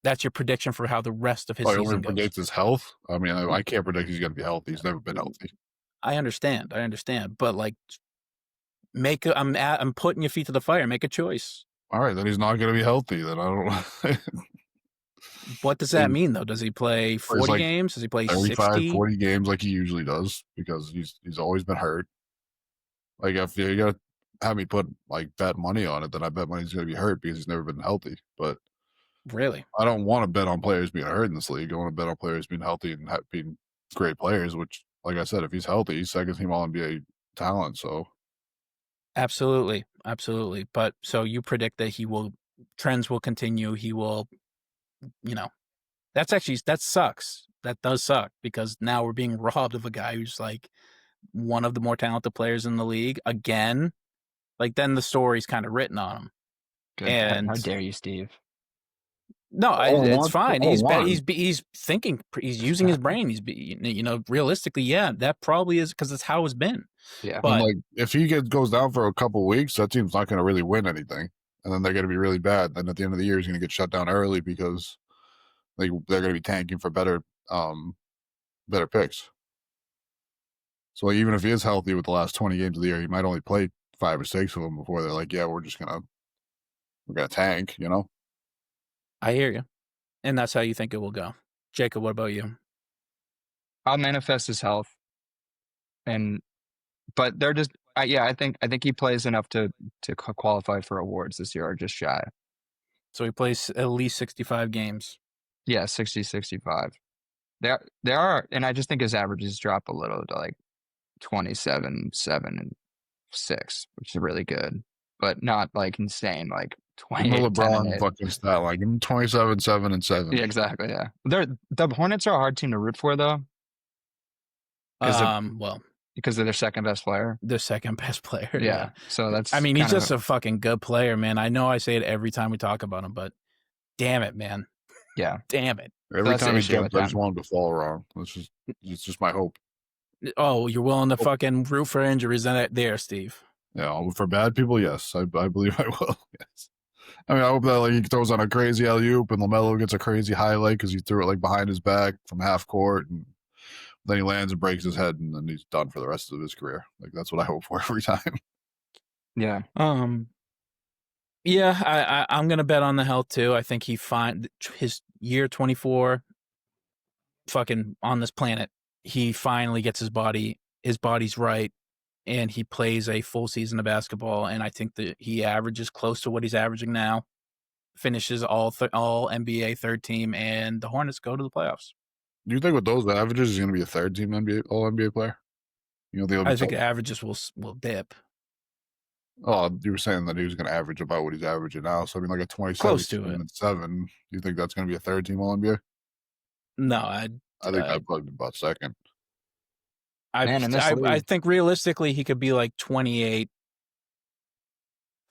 That's your prediction for how the rest of his Oh, season he goes. predicts his health. I mean, I can't predict he's going to be healthy. He's never been healthy. I understand, but like, I'm putting your feet to the fire. Make a choice. All right, then he's not going to be healthy. Then I don't. What does that mean though? Does he play 40 like games? Does he play 35, 60? 40 games like he usually does because he's always been hurt. Like if you got to have me put like bet money on it, then I bet money's going to be hurt because he's never been healthy. But Really? I don't want to bet on players being hurt in this league. I want to bet on players being healthy and being great players. Which, like I said, if he's healthy, he's second team All NBA talent. So Absolutely. But so you predict that trends will continue. He will, that sucks. That does suck because now we're being robbed of a guy who's like one of the more talented players in the league again. Like then the story's kind of written on him. Good. And How dare you, Steve? no, it's fine. He's thinking. He's using his brain. Realistically, yeah, that probably is because it's how it's been. Yeah. But But like, if he goes down for a couple weeks, that team's not going to really win anything, and then they're going to be really bad. Then at the end of the year, he's going to get shut down early because they're going to be tanking for better picks. So like, even if he is healthy with the last 20 games of the year, he might only play 5 or 6 of them before they're like, yeah, we're gonna tank. I hear you, and that's how you think it will go. Jacob, what about you? I'll manifest his health, but they're just I think he plays enough to qualify for awards this year, or just shy. So he plays at least 65 games. Yeah, 60, 65. There are, and I just think his averages drop a little to like 27, 7, and 6, which is really good, but not like insane, like 28, 10, and LeBron 8. fucking stat line. Give him 27, 7, and 7. Yeah, exactly. Yeah, the Hornets are a hard team to root for though, because they're their second best player. Their second best player. Yeah. So that's. I mean, he's just a fucking good player, man. I know I say it every time we talk about him, but damn it, man. Yeah. Damn it. Every time he jumps, I just want him to fall wrong. It's just my hope. Oh, you're willing to fucking root for injuries there, Steve? Yeah, for bad people, yes. I believe I will. Yes. I mean, I hope that like he throws on a crazy alley-oop and LaMelo gets a crazy highlight because he threw it like behind his back from half court, and then he lands and breaks his head, and then he's done for the rest of his career. Like that's what I hope for every time. Yeah. Yeah, I'm gonna bet on the health too. I think his year 24, fucking on this planet. He finally gets his body's right, and he plays a full season of basketball. And I think that he averages close to what he's averaging now, finishes all NBA third team, and the Hornets go to the playoffs. Do you think with those averages he's going to be a third team All NBA player? I think the averages will dip. Oh, you were saying that he was going to average about what he's averaging now. So I mean, like a 27 close to it. And 7. Do you think that's going to be a third team All NBA? No, I think I'd probably be about second. I think realistically he could be like 28,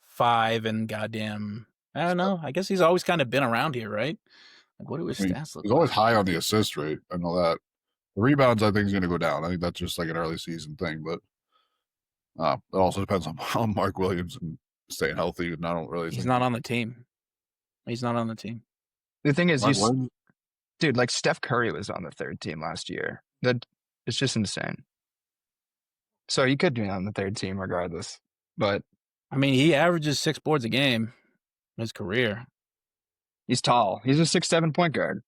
5, and goddamn, I don't know. I guess he's always kind of been around here, right? Like, what do his stats look like? He's always high on the assist rate. I know that. The rebounds, I think, is going to go down. I think that's just like an early season thing, but it also depends on Mark Williams and staying healthy. And I don't really. He's not on the team. He's not on the team. The thing is, dude, like Steph Curry was on the third team last year. It's just insane. So he could be on the third team regardless. But I mean, he averages 6 boards a game in his career. He's tall. He's a 6'7" point guard.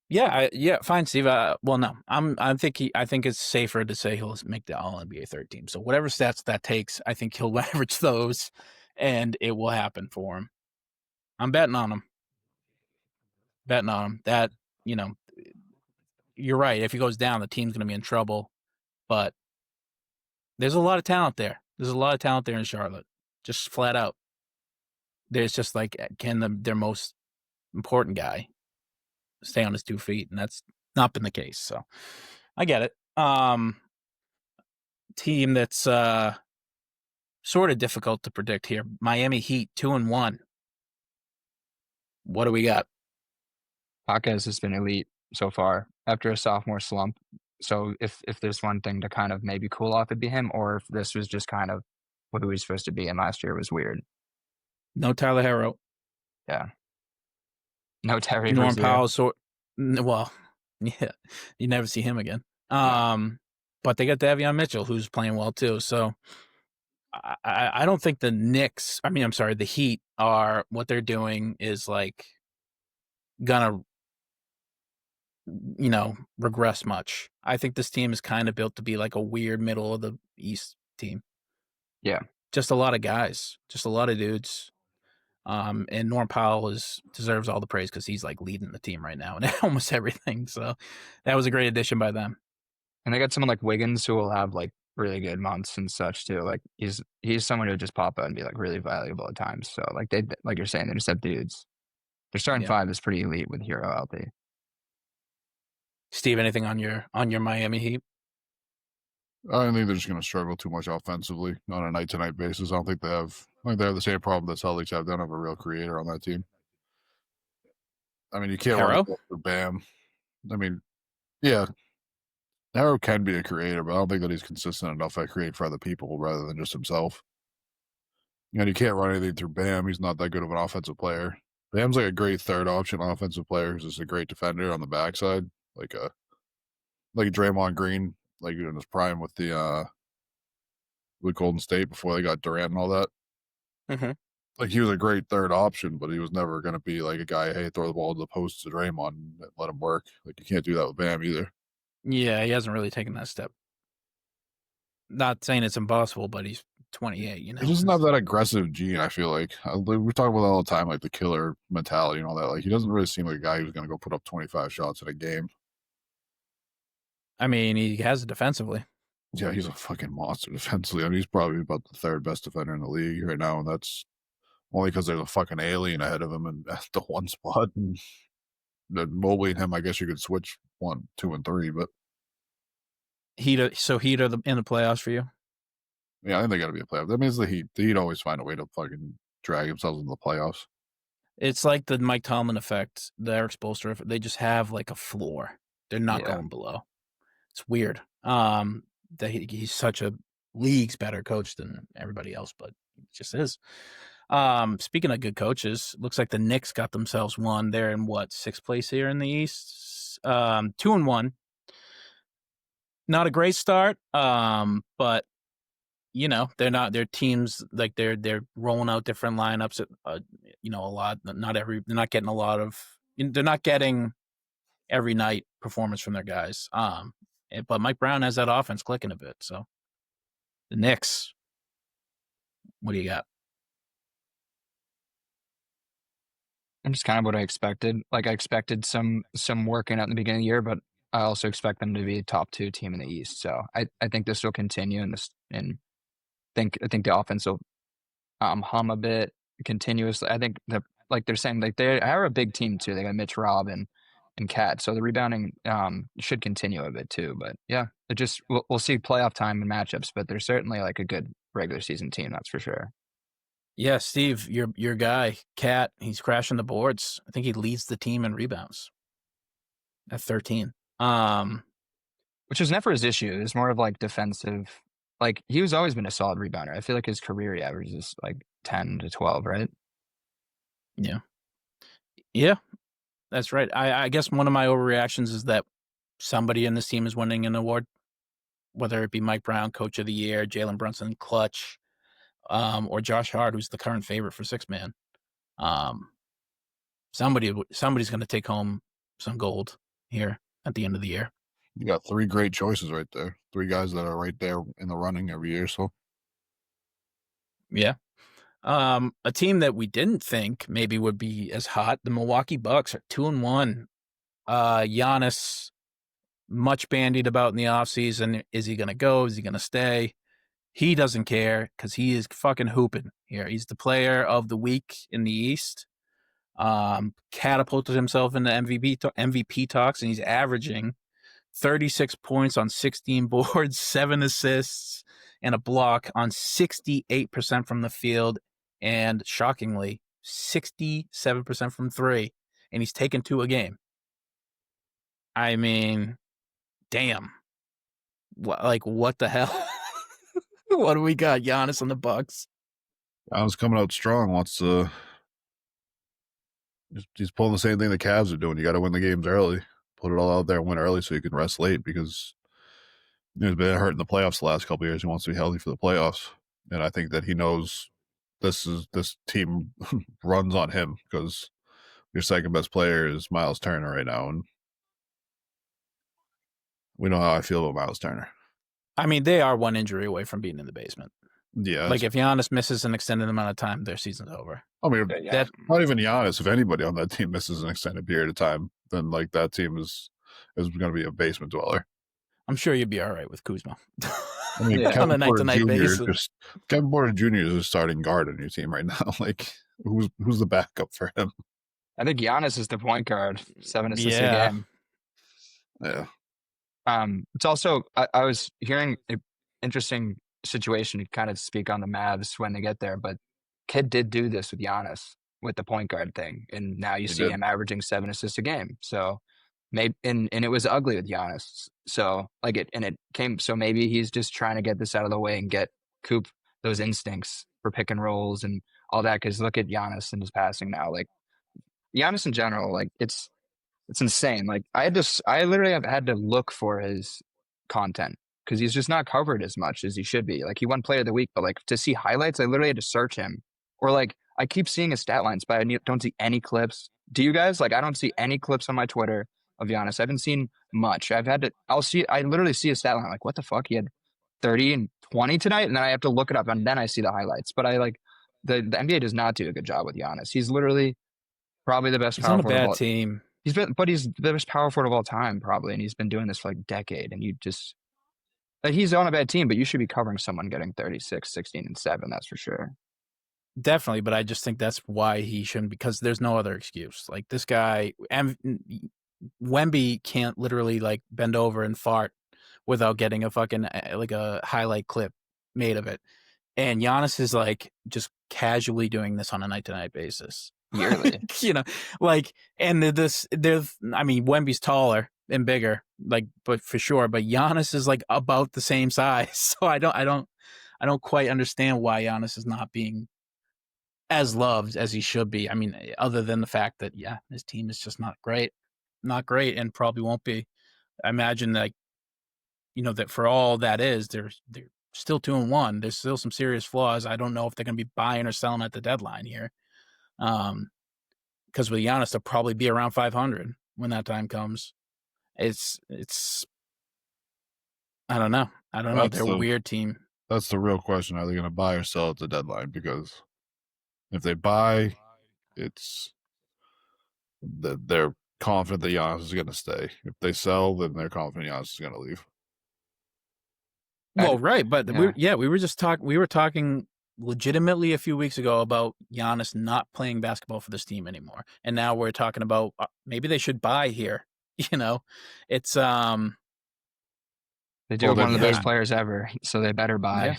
Yeah, fine, Steve. Well, no, I think it's safer to say he'll make the All NBA third team. So whatever stats that takes, I think he'll average those, and it will happen for him. I'm betting on him. That you're right. If he goes down, the team's going to be in trouble. But there's a lot of talent there. There's a lot of talent there in Charlotte, just flat out. There's just like, can their most important guy stay on his 2 feet? And that's not been the case. So I get it. Team that's sort of difficult to predict here. Miami Heat 2-1. What do we got? Jaquez has been elite so far after a sophomore slump. So if there's one thing to kind of maybe cool off, it'd be him, or if this was just kind of who he's supposed to be, and last year was weird. No Tyler Herro. Yeah. No Terry Norm Powell. Well, yeah, you never see him again. But they got Davion Mitchell, who's playing well too. So I don't think the Knicks. I mean, I'm sorry, the Heat are what they're doing is like gonna regress much. I think this team is kind of built to be like a weird middle of the East team. Yeah. Just a lot of guys, just a lot of dudes. And Norm Powell deserves all the praise because he's like leading the team right now in almost everything. So that was a great addition by them. And they got someone like Wiggins who will have like really good months and such too. Like he's someone who would just pop out and be like really valuable at times. So like like you're saying, they just have dudes. Their starting Yeah. five is pretty elite with Hero healthy. Steve, anything on your Miami Heat? I don't think they're just going to struggle too much offensively on a night-to-night basis. I don't think they have. I think they have the same problem that Celtics have. They don't have a real creator on that team. I mean, you can't run Harrow? it for Bam. I mean, yeah, Harrow can be a creator, but I don't think that he's consistent enough at create for other people rather than just himself. And you can't run anything through Bam. He's not that good of an offensive player. Bam's like a great third option offensive player. He's just a great defender on the backside, like a Draymond Green, like in his prime with Golden State before they got Durant and all that. Mm-hmm. Like he was a great third option, but he was never going to be like a guy, hey, throw the ball to the post to Draymond and let him work. Like you can't do that with Bam either. Yeah, he hasn't really taken that step. Not saying it's impossible, but he's 28. You know, He doesn't have that aggressive gene. I feel like we talk about that all the time, like the killer mentality and all that. Like he doesn't really seem like a guy who's going to go put up 25 shots in a game. I mean, he has it defensively. Yeah, he's a fucking monster defensively. I mean, he's probably about the third best defender in the league right now, and that's only because there's a fucking alien ahead of him and at the one spot. And Mobley and him, I guess you could switch 1, 2, and 3, but Heat are in the playoffs for you? yeah, I think they got to be a playoff. That means the Heat always find a way to fucking drag themselves into the playoffs. It's like the Mike Tomlin effect, the Eric Spoelstra effect. They just have like a floor. They're not going below. It's weird. That he's such a league's better coach than everybody else, but he just is. Speaking of good coaches, looks like the Knicks got themselves one. They're in what, 6th place here in the East? 2-1. Not a great start. But you know, they're not, their teams, like they're rolling out different lineups at, you know, a lot. They're not getting a lot of, they're not getting every night performance from their guys. But Mike Brown has that offense clicking a bit. So the Knicks, what do you got? And just kind of what I expected. Like I expected some working out in the beginning of the year, but I also expect them to be a top 2 team in the East. So I think this will continue and I think the offense will hum a bit continuously. I think that like they're saying, like they are a big team too. They got Mitch, Rob, and Cat, so the rebounding should continue a bit too. But yeah, it just we'll see playoff time and matchups. But they're certainly like a good regular season team, that's for sure. Yeah, Steve, your guy, Cat, he's crashing the boards. I think he leads the team in rebounds at 13. Which was never his issue. It's more of like defensive. Like he was always been a solid rebounder. I feel like his career he averages like 10 to 12, right? Yeah, that's right. I guess one of my overreactions is that somebody in this team is winning an award, whether it be Mike Brown, Coach of the Year, Jalen Brunson, Clutch, or Josh Hart, who's the current favorite for 6-man. Somebody's going to take home some gold here at the end of the year. You got 3 great choices right there. 3 guys that are right there in the running every year. So yeah. A team that we didn't think maybe would be as hot, the Milwaukee Bucks are 2-1. Giannis, much bandied about in the offseason. Is he going to go? Is he going to stay? He doesn't care because he is fucking hooping here. He's the player of the week in the East. Catapulted himself into MVP talks, and he's averaging 36 points on 16 boards, 7 assists, and a block on 68% from the field, and shockingly, 67% from 3. And he's taken 2 a game. I mean, damn. What the hell? What do we got? Giannis on the Bucks. I was coming out strong. Wants to. He's pulling the same thing the Cavs are doing. You got to win the games early. Put it all out there and win early so you can rest late because he's been hurt in the playoffs the last couple of years. He wants to be healthy for the playoffs. And I think that he knows this team runs on him because your second best player is Miles Turner right now. And we know how I feel about Miles Turner. I mean, they are one injury away from being in the basement. Yeah, Like if Giannis misses an extended amount of time, their season's over. I mean, Yeah. not even Giannis. If anybody on that team misses an extended period of time, then like that team is going to be a basement dweller. I'm sure you'd be all right with Kuzma. I mean, Yeah. Kevin On a Porter night-to-night Jr. is basis. Kevin Porter Jr. is a starting guard on your team right now. Like, who's the backup for him? I think Giannis is the point guard, 7 assists a Yeah. game. Yeah, It's also I was hearing an interesting situation to kind of speak on the Mavs when they get there, but Kid did do this with Giannis with the point guard thing, and now you He see did. him averaging 7 assists a game. So maybe and it was ugly with Giannis. So like it came. So maybe he's just trying to get this out of the way and get Coop those instincts for pick and rolls and all that. Because look at Giannis and his passing now. Like Giannis in general, like it's insane. Like I literally have had to look for his content because he's just not covered as much as he should be. Like he won Player of the Week, but like to see highlights, I literally had to search him. Or like I keep seeing his stat lines, but I don't see any clips. Do you guys? Like I don't see any clips on my Twitter of Giannis. I haven't seen much. I literally see a stat line. Like what the fuck? He had 30 and 20 tonight, and then I have to look it up, and then I see the highlights. But I like the NBA does not do a good job with Giannis. He's literally probably the best He's power on a forward of bad all. team. He's the best power forward of all time, probably, and he's been doing this for like a decade. And you just like he's on a bad team, but you should be covering someone getting 36, 16, and 7. That's for sure. Definitely, but I just think that's why he shouldn't, because there's no other excuse. Like this guy, Wemby can't literally like bend over and fart without getting a fucking like a highlight clip made of it. And Giannis is like just casually doing this on a night-to-night basis. Yearly. You know, like, and I mean, Wemby's taller and bigger, like, but for sure, but Giannis is like about the same size. So I don't quite understand why Giannis is not being as loved as he should be. I mean, other than the fact that, yeah, his team is just not great, and probably won't be. I imagine that, you know, that for all that is, they're still 2-1. There's still some serious flaws. I don't know if they're going to be buying or selling at the deadline here. Because with Giannis, they'll probably be around 500 when that time comes. It's I don't know. They're a weird team. That's the real question. Are they going to buy or sell at the deadline? Because if they buy, it's that they're confident that Giannis is going to stay. If they sell, then they're confident Giannis is going to leave. Well, right, but yeah. we were talking legitimately a few weeks ago about Giannis not playing basketball for this team anymore, and now we're talking about maybe they should buy here. You know, it's They do have one of the best players ever, so they better buy.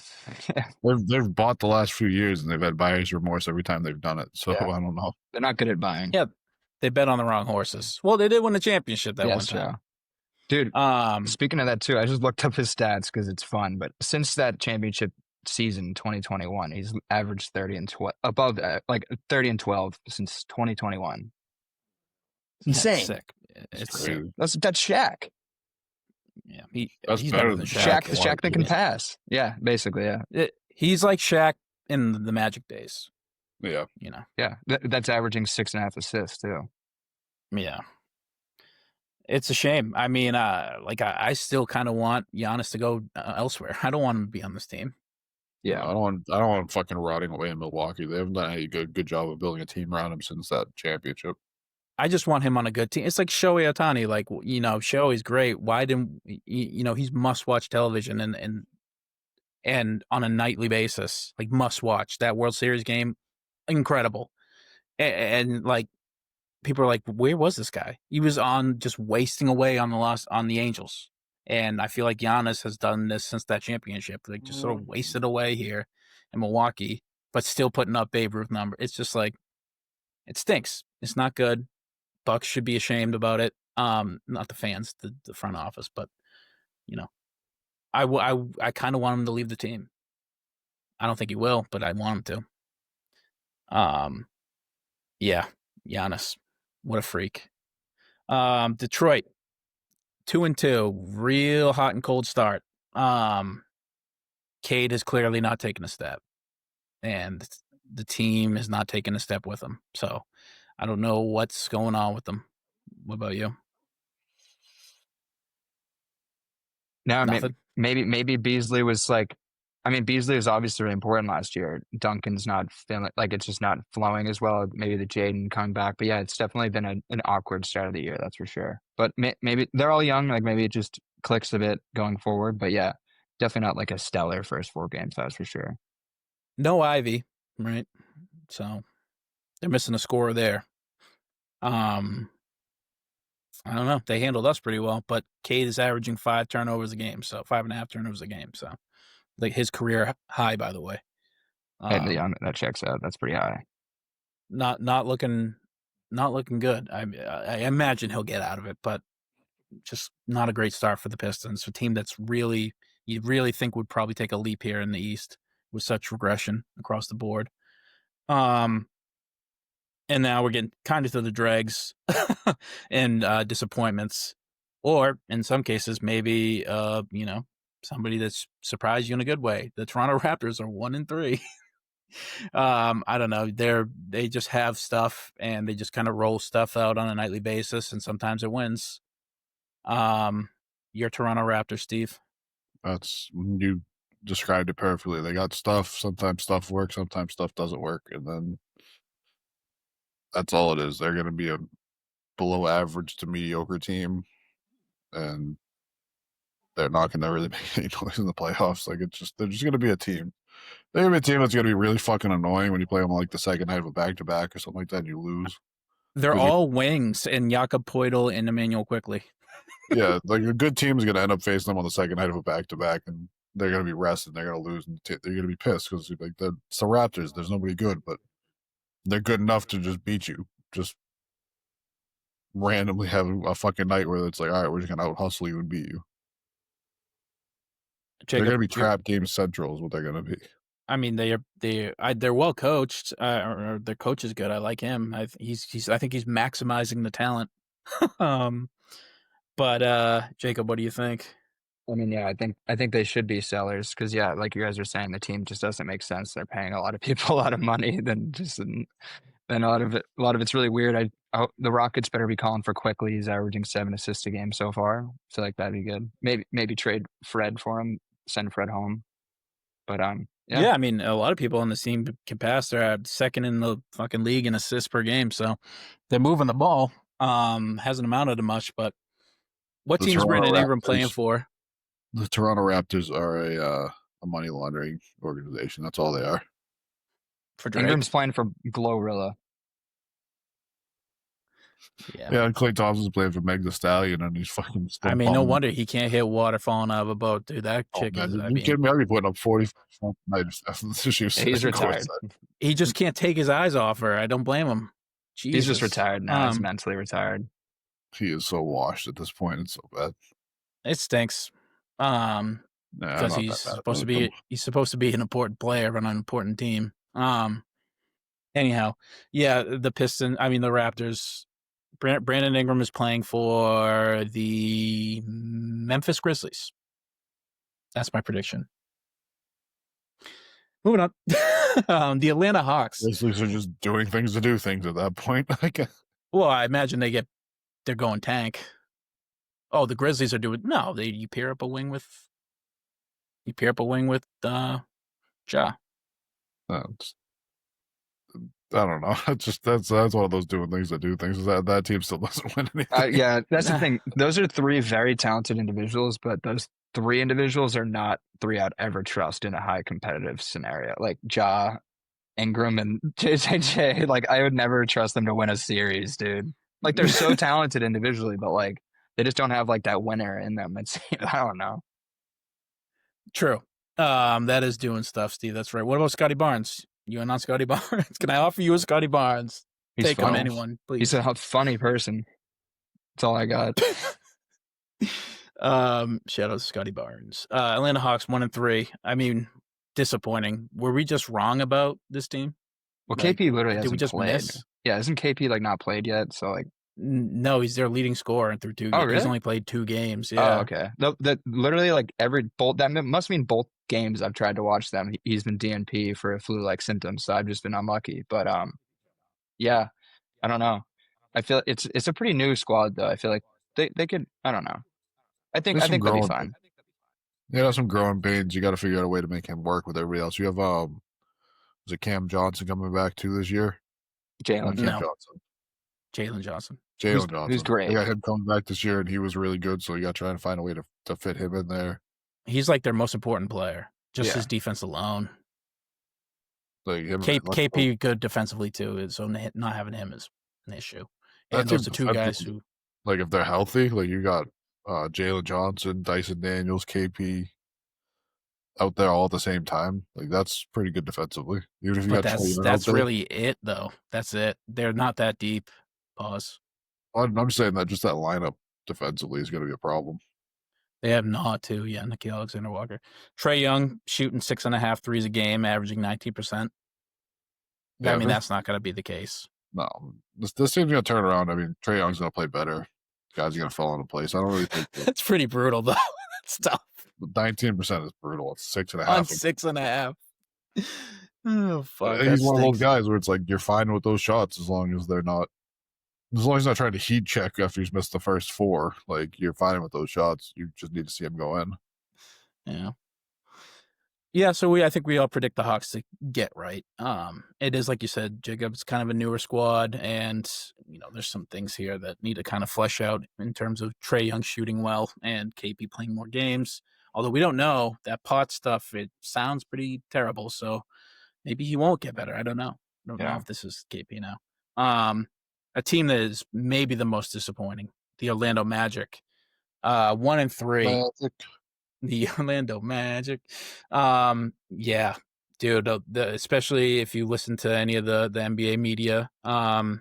Yeah. They've bought the last few years, and they've had buyer's remorse every time they've done it. So Yeah. I don't know. They're not good at buying. Yeah, they bet on the wrong horses. Well, they did win the championship that one time. Dude, speaking of that too, I just looked up his stats because it's fun. But since that championship season, 2021, he's averaged 30 and 12, above like 30 and 12 since 2021. Insane. That's sick. It's sick. That's Shaq. Yeah, That's he's better better than than Shaq Shaq. that can pass. Yeah, basically, yeah. He's like Shaq in the Magic days. Yeah. You know. Yeah, that's averaging 6.5 assists too. Yeah. It's a shame. I mean, like I still kind of want Giannis to go elsewhere. I don't want him to be on this team. Yeah, I don't want him fucking rotting away in Milwaukee. They haven't done any good job of building a team around him since that championship. I just want him on a good team. It's like Shohei Ohtani. Like, you know, Shohei's great. Why didn't you know, he's must watch television and on a nightly basis, like must watch. That World Series game, incredible. And like people are like, where was this guy? He was on just wasting away on the Angels. And I feel like Giannis has done this since that championship. Like just sort of wasted away here in Milwaukee, but still putting up Babe Ruth number. It's just like, it stinks. It's not good. Bucks should be ashamed about it. Not the fans, the front office, but you know, I kind of want him to leave the team. I don't think he will, but I want him to. Yeah, Giannis, what a freak. Detroit, 2-2, real hot and cold start. Cade has clearly not taken a step, and the team is not taking a step with him. So I don't know what's going on with them. What about you? No, Nothing? maybe Beasley was like I mean, Beasley was obviously really important last year. Duncan's not feeling like it's just not flowing as well. Maybe the Jaden coming back, but yeah, it's definitely been an awkward start of the year, that's for sure. But maybe they're all young, like maybe it just clicks a bit going forward. But yeah, definitely not like a stellar first 4 games, that's for sure. No Ivy, right? So they're missing a scorer there. I don't know. They handled us pretty well, but Cade is averaging 5 turnovers a game, so 5.5 turnovers a game. So like his career high, by the way. Yeah, that checks out. That's pretty high. Not looking good. I imagine he'll get out of it, but just not a great start for the Pistons. A team that's really you really think would probably take a leap here in the East with such regression across the board. And now we're getting kind of to the dregs and disappointments, or in some cases, maybe somebody that's surprised you in a good way. The Toronto Raptors are 1-3. I don't know. They just have stuff and they just kind of roll stuff out on a nightly basis, and sometimes it wins. Your Toronto Raptors, Steve. You described it perfectly. They got stuff. Sometimes stuff works. Sometimes stuff doesn't work, and then that's all it is. They're going to be a below average to mediocre team, and they're not going to really make any noise in the playoffs. Like they're just going to be a team. They're going to be a team that's going to be really fucking annoying when you play them like the second night of a back-to-back or something like that and you lose. They're all wings and Jakob Poeltl and Emmanuel Quickly. Yeah, like a good team is going to end up facing them on the second night of a back-to-back, and they're going to be rested. They're going to lose, and they're going to be pissed because like it's the Raptors. There's nobody good, but they're good enough to just beat you. Just randomly have a fucking night where it's like, all right, we're just going to out-hustle you and beat you. Jacob, they're going to be trap game central is what they're going to be. I mean, they're well coached. Or their coach is good. I like him. I think he's maximizing the talent. But Jacob, what do you think? I mean, yeah, I think they should be sellers because, yeah, like you guys are saying, the team just doesn't make sense. They're paying a lot of people a lot of money, then a lot of it's really weird. The Rockets better be calling for Quickly. He's averaging 7 assists a game so far. So like that'd be good. Maybe trade Fred for him, send Fred home. But yeah, I mean, a lot of people on the team can pass. They're second in the fucking league in assists per game, so they're moving the ball. Hasn't amounted to much, but what team is Brandon Ingram playing for? The Toronto Raptors are a money laundering organization. That's all they are. For Drake? Ingram's playing for Glorilla. Yeah, and Klay Thompson's playing for Meg Thee Stallion, and he's fucking. I mean, no wonder he can't hit water falling out of a boat, dude. That chick is. You kidding me? I'd be putting up 40 night. He's retired. He just can't take his eyes off her. I don't blame him. Jesus. He's just retired now. He's mentally retired. He is so washed at this point. It's so bad. It stinks. Because he's supposed to be an important player on an important team. Anyhow, yeah, the Raptors. Brandon Ingram is playing for the Memphis Grizzlies. That's my prediction. Moving on. The Atlanta Hawks. Grizzlies are just doing things to do things at that point. Well, I imagine they're going tank. Oh, the Grizzlies are doing you pair up a wing with Ja. I don't know. It's just that's one of those doing things that do things. That team still doesn't win anything. Yeah, that's the thing. Those are 3 very talented individuals, but those 3 individuals are not 3 I'd ever trust in a high competitive scenario. Like Ja, Ingram, and JJJ. Like I would never trust them to win a series, dude. Like they're so talented individually, but like they just don't have like that winner in them. I don't know. True. That is doing stuff, Steve. That's right. What about Scotty Barnes? You are not Scotty Barnes. Can I offer you a Scotty Barnes? Take on anyone, please. He's a funny person. That's all I got. Shout out to Scotty Barnes. Atlanta Hawks 1-3. I mean, disappointing. Were we just wrong about this team? Well, KP literally hasn't did we just played. Miss? Yeah, isn't KP like not played yet? So like, no, he's their leading scorer through 2 games. Oh, really? He's only played 2 games. Yeah. Oh, okay. No, that literally like that must mean both games I've tried to watch them. He's been DNP for flu-like symptoms, so I've just been unlucky. But yeah, I don't know. I feel it's a pretty new squad though. I feel like they could. I don't know. I think they'll be fine. Yeah, that's some growing pains. You got to figure out a way to make him work with everybody else. You have is it Cam Johnson coming back too this year? Not Jalen, Cam No, Johnson, Jalen Johnson. Jalen who's Johnson. They great. got him coming back this year, and he was really good. So you got to try and find a way to fit him in there. He's like their most important player. Just Yeah. his defense alone. Like him, KP good defensively too, so not having him is an issue. And That's those are two guys who, like if they're healthy, like you got Jalen Johnson, Dyson Daniels, KP out there all at the same time. Like that's pretty good defensively. Even if you but got Trae Young out that's there. really it though. That's it. They're not that deep. Pause. I'm saying that just that lineup defensively is going to be a problem. They have not too. Yeah, Nikhil Alexander-Walker, Trae Young shooting 6.5 threes a game, averaging 19%. Yeah, I mean, that's not going to be the case. No, this team's going to turn around. I mean, Trae Young's going to play better. Guys are going to fall into place. I don't really think that's pretty brutal though. That's tough. 19% is brutal. It's 6.5 on 6.5. Oh fuck! He's one of those guys where it's like you're fine with those shots as long as they're not. As long as he's not trying to heat check after he's missed the first 4, like you're fine with those shots. You just need to see him go in. Yeah. Yeah, so I think we all predict the Hawks to get right. It is like you said, Jacob's kind of a newer squad, and there's some things here that need to kind of flesh out in terms of Trae Young shooting well and KP playing more games. Although we don't know that pot stuff, it sounds pretty terrible. So maybe he won't get better. I don't know. I don't know if this is KP now. A team that is maybe the most disappointing, the Orlando Magic, 1-3. The Orlando Magic. Yeah, dude, especially if you listen to any of the NBA media. I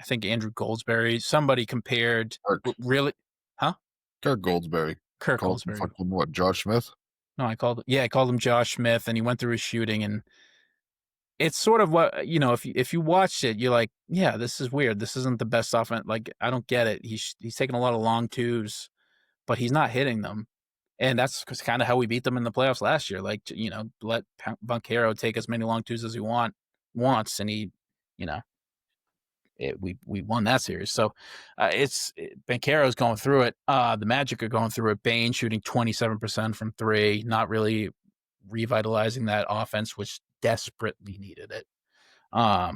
think Andrew Goldsberry, somebody compared really, huh? Kirk Goldsberry. Kirk Goldsberry. What, Josh Smith? No, I called him Josh Smith, and he went through his shooting, and it's sort of what, if you watched it, you're like, yeah, this is weird. This isn't the best offense. Like, I don't get it. He's taking a lot of long twos, but he's not hitting them. And that's kind of how we beat them in the playoffs last year. Like, let Banchero take as many long twos as he wants, and he, we won that series. So Banchero's going through it. The Magic are going through it. Bane shooting 27% from 3, not really revitalizing that offense, which desperately needed it. What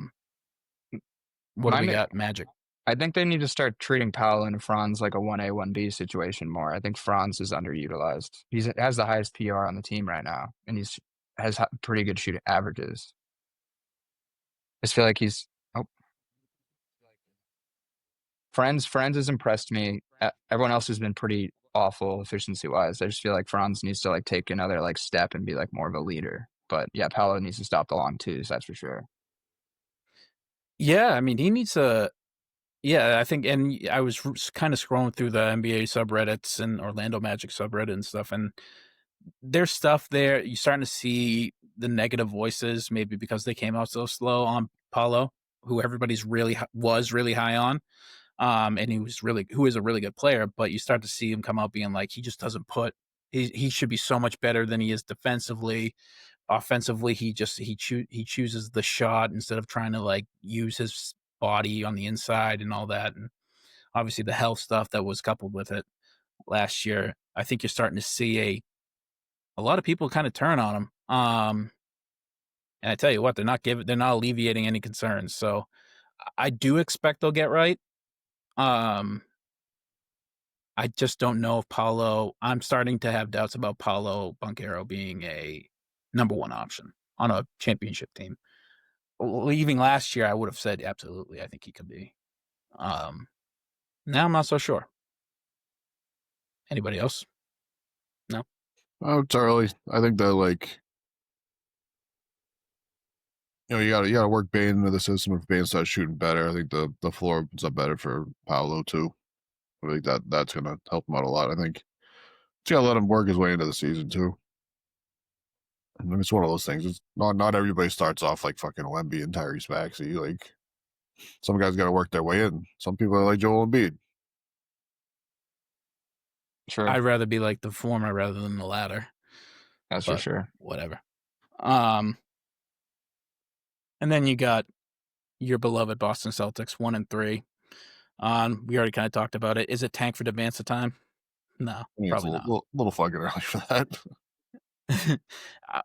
do we got, Magic? I think they need to start treating Powell and Franz like a 1A, 1B situation more. I think Franz is underutilized. He has the highest PR on the team right now, and has pretty good shooting averages. I just feel like Franz has impressed me. Everyone else has been pretty awful efficiency-wise. I just feel like Franz needs to take another step and be more of a leader. But yeah, Paolo needs to stop the long twos, that's for sure. Yeah, I mean, he needs to. Yeah, I think, and I was kind of scrolling through the NBA subreddits and Orlando Magic subreddit and stuff, and there's stuff there. You're starting to see the negative voices, maybe because they came out so slow on Paulo, who everybody's was really high on, and who is a really good player. But you start to see him come out being like, he just doesn't he should be so much better than he is defensively. Offensively, he chooses the shot instead of trying to use his body on the inside and all that, and obviously the health stuff that was coupled with it last year. I think you're starting to see a lot of people kind of turn on him. And I tell you what, they're not alleviating any concerns. So I do expect they'll get right. I just don't know if I'm starting to have doubts about Paolo Banchero being a number 1 option on a championship team. Leaving last year, I would have said absolutely. I think he could be. Now I'm not so sure. Anybody else? No. Oh, it's early. I think that you gotta work Bane into the system. If Bane starts shooting better, I think the floor opens up better for Paolo too. I think that's gonna help him out a lot. I think you gotta let him work his way into the season too. I mean, it's one of those things. It's not everybody starts off like fucking Wemby and Tyrese Maxey. Some guys got to work their way in. Some people are like Joel Embiid. Sure. I'd rather be like the former rather than the latter. That's for sure. Whatever. And then you got your beloved Boston Celtics, 1-3. We already kind of talked about it. Is it tank for Devansa time? No, Yeah, it's a probably not. little fucking early for that.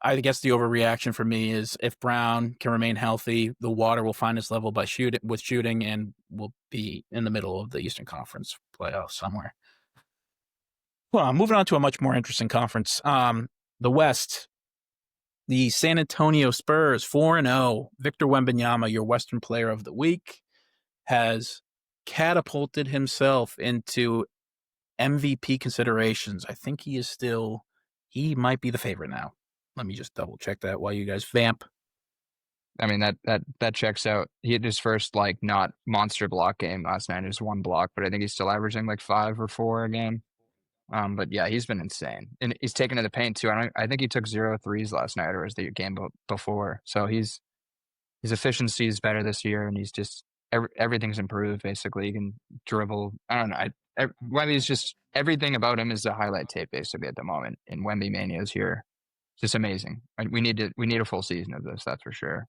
I guess the overreaction for me is if Brown can remain healthy, the water will find its level by shooting, and will be in the middle of the Eastern Conference playoffs somewhere. Well, moving on to a much more interesting conference. The West, the San Antonio Spurs, 4-0. Victor Wembanyama, your Western Player of the Week, has catapulted himself into MVP considerations. I think he might be the favorite now. Let me just double check that while you guys vamp. I mean, that checks out. He had his first like not monster block game last night. Just one block, but I think he's still averaging like 5 or 4 a game. But yeah, he's been insane, and he's taken to the paint too. I think he took 0 threes last night, or was the game before. So his efficiency is better this year, and he's just everything's improved. Basically, he can dribble. I don't know. Wemby's just everything about him is a highlight tape basically at the moment. And Wemby mania is here. It's just amazing. We need a full season of this. That's for sure.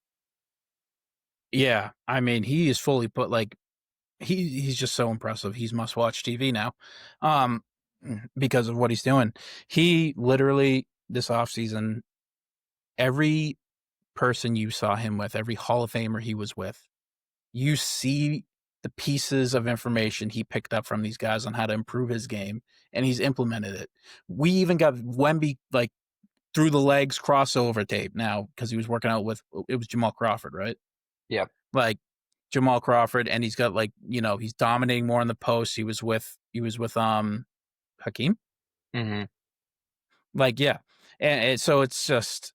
Yeah, I mean, he is fully put. Like he's just so impressive. He's must watch TV now, because of what he's doing. He literally this offseason, every person you saw him with, every Hall of Famer he was with, you see the pieces of information he picked up from these guys on how to improve his game, and he's implemented it. We even got Wemby like through the legs crossover tape now because he was working out with it was Jamal Crawford, right? Yep. Like Jamal Crawford, and he's got like he's dominating more in the post. He was with Hakeem. Mm-hmm. Like yeah, and so it's just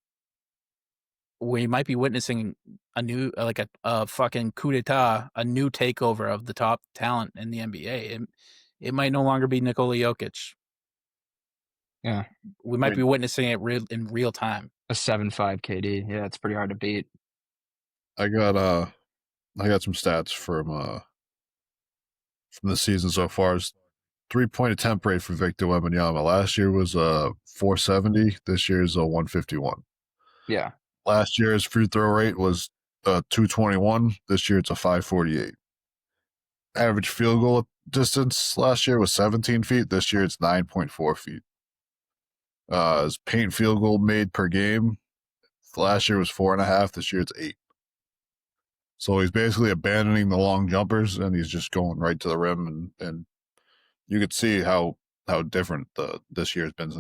we might be witnessing a new like a fucking coup d'etat, a new takeover of the top talent in the NBA. It might no longer be Nikola Jokic. Yeah, we might be witnessing it in real time. A 7.5 KD. Yeah, it's pretty hard to beat. I got some stats from the season so far. 3-point attempt rate for Victor Wembanyama last year was 470. This year's 151. Yeah. Last year's free throw rate was 221. This year it's a 548. Average field goal distance last year was 17 feet. This year it's 9.4 feet. His paint field goal made per game last year was 4.5. This year it's 8. So he's basically abandoning the long jumpers and he's just going right to the rim, and you could see how different this year has been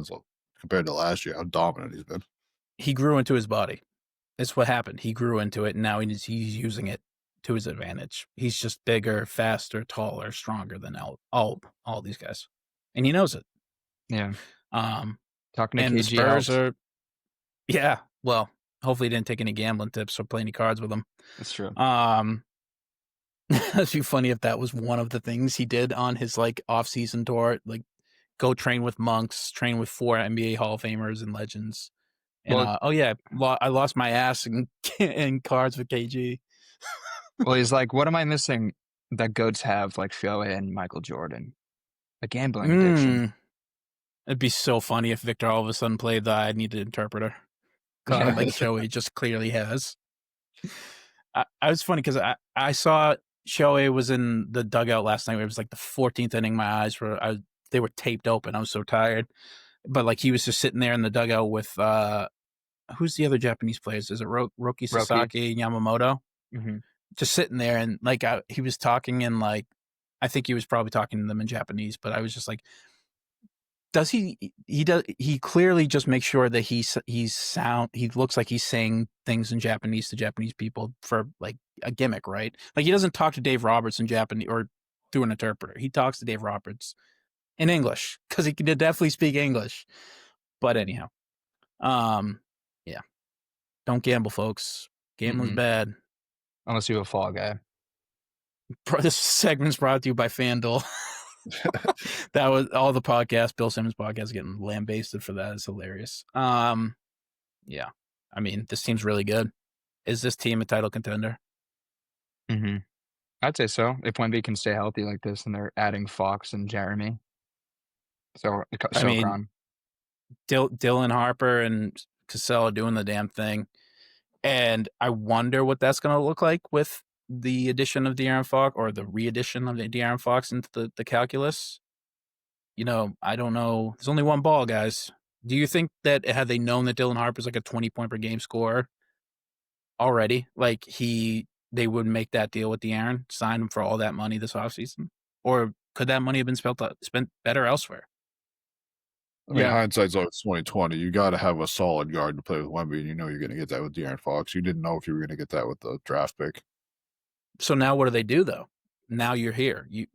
compared to last year, how dominant he's been. He grew into his body. That's what happened. He grew into it, and now he's using it to his advantage. He's just bigger, faster, taller, stronger than all these guys, and he knows it. Yeah. Talking to KG the Spurs helps. Yeah. Well, hopefully he didn't take any gambling tips or play any cards with him. That's true. It'd be funny if that was one of the things he did on his like off-season tour, like go train with monks, train with 4 NBA Hall of Famers and legends. And I lost my ass in cards with KG. Well, he's like, what am I missing that goats have, like Shohei and Michael Jordan? A gambling addiction. It'd be so funny if Victor all of a sudden played the I need an interpreter card like Shohei just clearly has. I was funny because I saw Shohei was in the dugout last night. It was like the 14th inning. My eyes they were taped open. I was so tired. But like he was just sitting there in the dugout with who's the other Japanese players? Is it Roki Sasaki, Yamamoto? Mm-hmm. Just sitting there, and like he was talking in like I think he was probably talking to them in Japanese, but I was just like, does he clearly just makes sure that he looks like he's saying things in Japanese to Japanese people for like a gimmick, right? Like he doesn't talk to Dave Roberts in Japanese or through an interpreter. He talks to Dave Roberts in English because he can definitely speak English. But anyhow, yeah, don't gamble, folks. Gambling's bad. Unless you're a fall guy. This segment's brought to you by FanDuel. That was all the podcast. Bill Simmons podcast getting lambasted for that. It's hilarious. Yeah, I mean, this team's really good. Is this team a title contender? Mm-hmm. I'd say so. If Wemby can stay healthy like this, and they're adding Fox and Jeremy. So I mean, Dylan Harper and Cassell are doing the damn thing. And I wonder what that's going to look like with the addition of De'Aaron Fox or the re-addition of De'Aaron Fox into the calculus. I don't know. There's only one ball, guys. Do you think that had they known that Dylan Harper's like a 20-point per game scorer already, like they would make that deal with De'Aaron, sign him for all that money this offseason? Or could that money have been spent better elsewhere? I mean, Yeah. hindsight's always 2020. You got to have a solid guard to play with Wemby, and you know you're going to get that with De'Aaron Fox. You didn't know if you were going to get that with the draft pick. So now what do they do though? Now you're here. You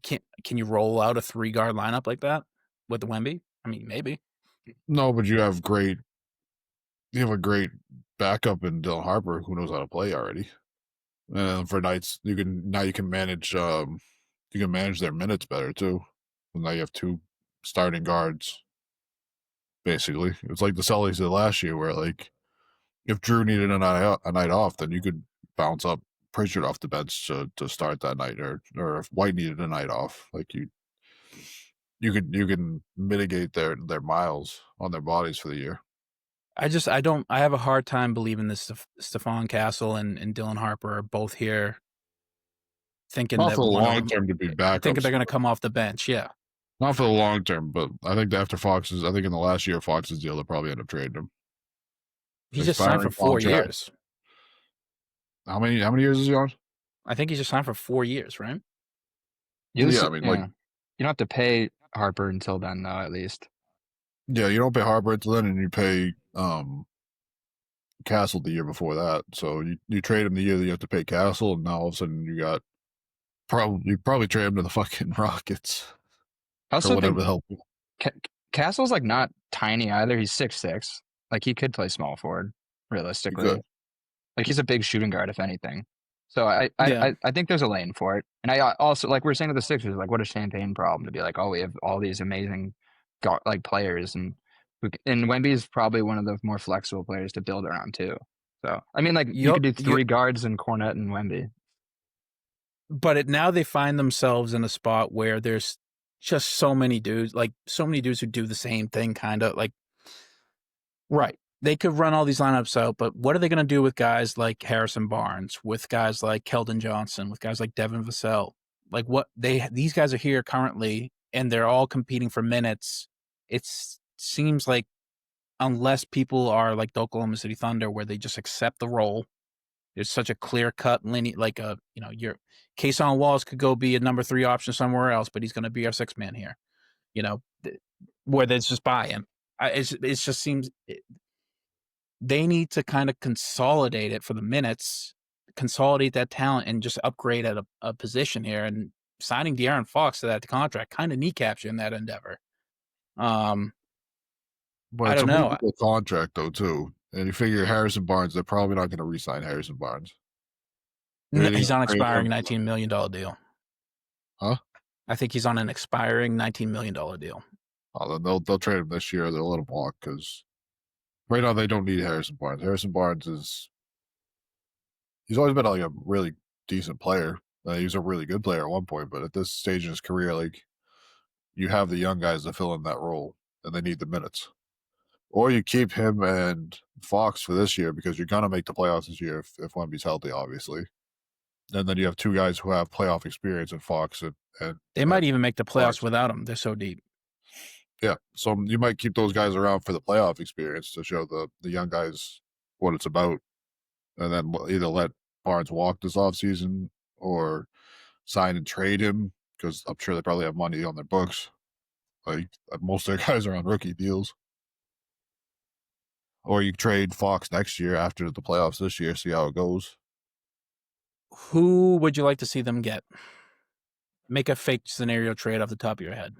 can't. Can you roll out a 3-guard lineup like that with the Wemby? I mean, maybe. No, but you have a great backup in Dylan Harper who knows how to play already. And for nights, you can manage their minutes better too. And now you have 2 starting guards. Basically, it's like the Celtics did last year, where like if Drew needed a night off, then you could bounce up Pritchard off the bench to start that night, or if White needed a night off, like you can mitigate their miles on their bodies for the year. I have a hard time believing this Stephon Castle and Dylan Harper are both here thinking Not that for the one of long them, term to be backups. thinking they're going to come off the bench. Yeah. Not for the long term, but I think after I think in the last year of Fox's deal, they'll probably end up trading him. He just signed for 4 contract. years. How many years is he on? I think he just signed for 4 years, right? Yeah, I mean, like, you don't have to pay Harper until then, though. At least. yeah, you don't pay Harper until then, and you pay Castle the year before that. So you trade him the year that you have to pay Castle, and now all of a sudden you got probably trade him to the fucking Rockets. I also whatever think the hell. Castle's like not tiny either. He's 6'6". Like he could play small forward, realistically. Like he's a big shooting guard, if anything. So I think there's a lane for it. And I also, like we're saying to the Sixers, like what a champagne problem to be like, oh, we have all these amazing like players, and Wemby is probably one of the more flexible players to build around too. So I mean, like you could do 3 guards and Cornet and Wemby. But now they find themselves in a spot where there's just so many dudes who do the same thing, kind of like, right. They could run all these lineups out, but what are they going to do with guys like Harrison Barnes, with guys like Keldon Johnson, with guys like Devin Vassell? Like these guys are here currently, and they're all competing for minutes. It seems like unless people are like the Oklahoma City Thunder, where they just accept the role, there's such a clear-cut linear, like your Kason Wallace could go be a number 3 option somewhere else, but he's going to be our 6th man here. Where there's just buy-in. It just seems they need to kind of consolidate it for the minutes, consolidate that talent, and just upgrade at a position here. And signing De'Aaron Fox to that contract kind of kneecaps you in that endeavor. But I don't know. It's a contract though too, and you figure Harrison Barnes, they're probably not going to re-sign Harrison Barnes. He's on an expiring $19 million deal. Huh? I think he's on an expiring $19 million deal. Oh, then they'll trade him this year. They'll let him walk because right now they don't need Harrison Barnes. Harrison Barnes he's always been like a really decent player. He was a really good player at one point, but at this stage in his career, like you have the young guys to fill in that role, and they need the minutes. Or you keep him and Fox for this year because you're gonna make the playoffs this year if Wemby's healthy, obviously. And then you have 2 guys who have playoff experience in Fox and they might even make the playoffs Fox without him. They're so deep. Yeah, so you might keep those guys around for the playoff experience to show the young guys what it's about, and then either let Barnes walk this offseason or sign and trade him, because I'm sure they probably have money on their books. Like most of their guys are on rookie deals. Or you trade Fox next year after the playoffs this year, see how it goes. Who would you like to see them get? Make a fake scenario trade off the top of your head.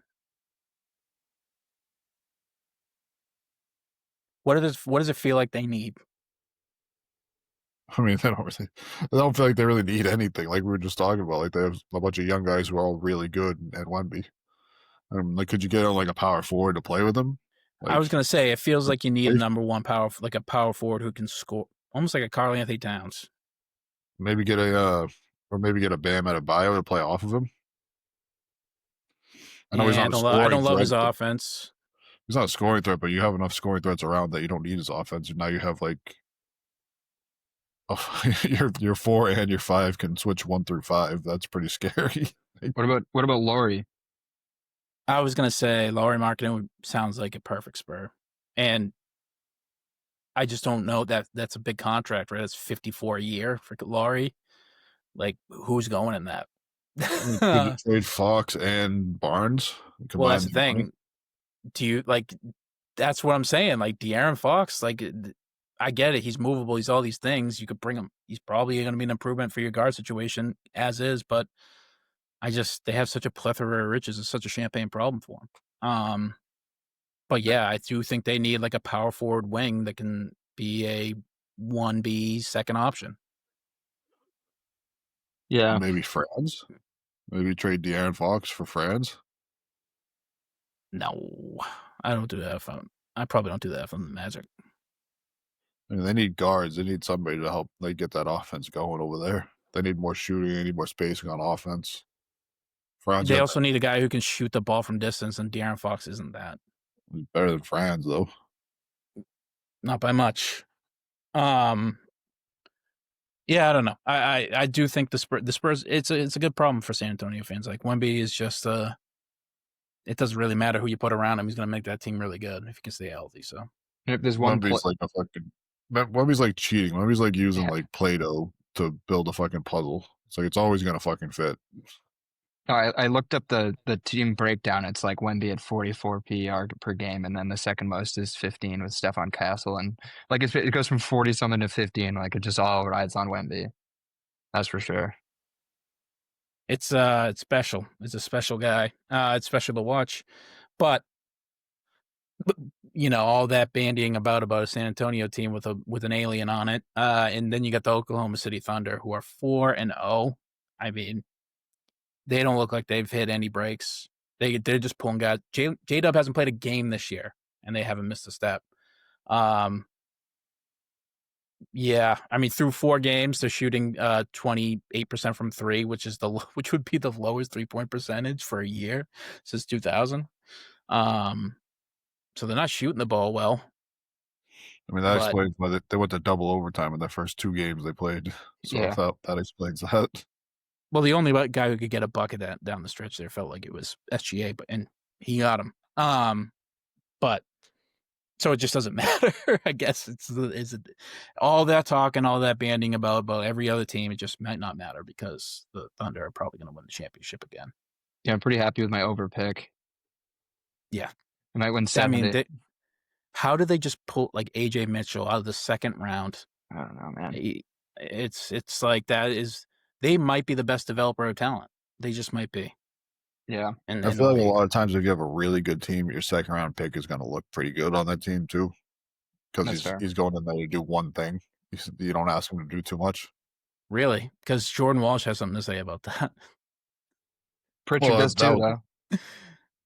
What does it feel like they need? I mean, they don't feel like they really need anything. Like we were just talking about, like they have a bunch of young guys who are all really good at Wemby. Like, could you get like a power forward to play with them? Like, I was gonna say, it feels like you need a number 1 power, like a power forward who can score, almost like a Karl Anthony Towns. Maybe get a Bam Adebayo to play off of him. I know I don't love his offense. He's not a scoring threat, but you have enough scoring threats around that you don't need his offense. And now you have like your 4 and your 5 can switch 1 through 5. That's pretty scary. What about Laurie? I was gonna say Lauri Markkanen sounds like a perfect Spur, and I just don't know that that's a big contract, right? That's 54 a year for Lauri. Like, who's going in that? Could you trade Fox and Barnes? Well, that's Combine the their money? thing. Do you like? That's what I'm saying. Like De'Aaron Fox, like I get it. He's movable. He's all these things. You could bring him. He's probably going to be an improvement for your guard situation as is. But they have such a plethora of riches. It's such a champagne problem for them. But yeah, I do think they need like a power forward wing that can be a 1B second option. Yeah. Maybe Franz? Maybe trade De'Aaron Fox for Franz? No, I don't do that. I probably don't do that from the Magic. I mean, they need guards. They need somebody to help get that offense going over there. They need more shooting. They need more spacing on offense. Franz They also need a guy who can shoot the ball from distance, and De'Aaron Fox isn't that. better than Franz, though. Not by much. Yeah, I don't know. I do think the Spurs it's a good problem for San Antonio fans. Like Wemby is just it doesn't really matter who you put around him. He's going to make that team really good if he can stay healthy. So If there's one Wemby's like a fucking. Wemby's like cheating. Wemby's like using Yeah. like Play-Doh to build a fucking puzzle. It's like it's always gonna fucking fit. No, I looked up the team breakdown. It's like Wemby at 44 PER per game, and then the second most is 15 with Stephon Castle, and like it goes from 40 something to 15. Like it just all rides on Wemby. That's for sure. it's special. It's a special guy. It's special to watch, but you know all that bandying about a San Antonio team with an alien on it, and then you got the Oklahoma City Thunder who are 4-0. I mean, they don't look like they've hit any breaks. They're just pulling guys. J-Dub hasn't played a game this year, and they haven't missed a step. Yeah, I mean, through 4 games, they're shooting 28% from 3, which would be the lowest 3-point percentage for a year since 2000. So they're not shooting the ball well. I mean, that explains why they went to double overtime in the first 2 games they played. So Yeah. that explains that. Well, the only guy who could get a bucket down the stretch there felt like it was SGA, and he got him. But so it just doesn't matter. I guess it's all that talk and all that banding about every other team. It just might not matter because the Thunder are probably going to win the championship again. Yeah, I'm pretty happy with my over pick. Yeah, I might win 70. I mean, how did they just pull like AJ Mitchell out of the second round? I don't know, man. It's like that is they might be the best developer of talent. They just might be. Yeah. And I feel like a lot of times if you have a really good team, your second round pick is going to look pretty good on that team too, because he's going in there to do one thing. You don't ask him to do too much. Really? Because Jordan Walsh has something to say about that. Pritchard does too, though.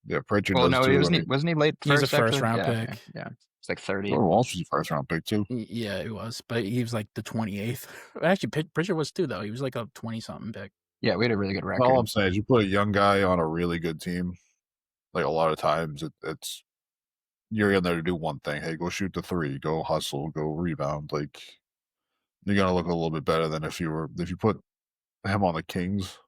Yeah, Pritchard does too. Wasn't he late first? He's a first round pick. pick. Yeah. It's like 30. Jordan Walsh was a first round pick too. Yeah, he was, but he was like the 28th. Actually, Pritchard was too, though. He was like a 20-something pick. Yeah, we had a really good record. All I'm saying is you put a young guy on a really good team, like a lot of times it's you're in there to do one thing. Hey, go shoot the 3, go hustle, go rebound. Like you're gonna look a little bit better than if you put him on the Kings.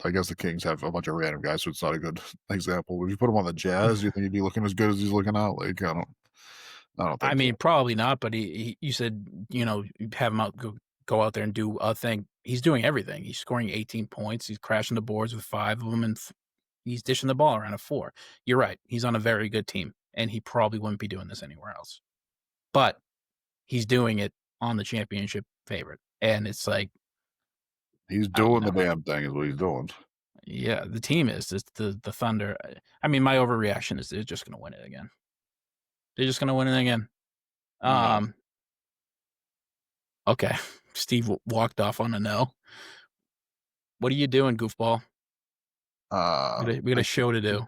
I guess the Kings have a bunch of random guys, so it's not a good example. But if you put him on the Jazz, do you think he'd be looking as good as he's looking out? Like I don't think I mean, so. probably not. But you said have him out go out there and do a thing. He's doing everything. He's scoring 18 points. He's crashing the boards with 5 of them, and he's dishing the ball around at 4. You're right. He's on a very good team, and he probably wouldn't be doing this anywhere else. But he's doing it on the championship favorite, and it's like he's doing the damn thing is what he's doing. Yeah, the team is the Thunder. I mean, my overreaction is they're just going to win it again. They're just going to win it again. Okay. Steve walked off on a no. What are you doing, goofball? We got a show to do.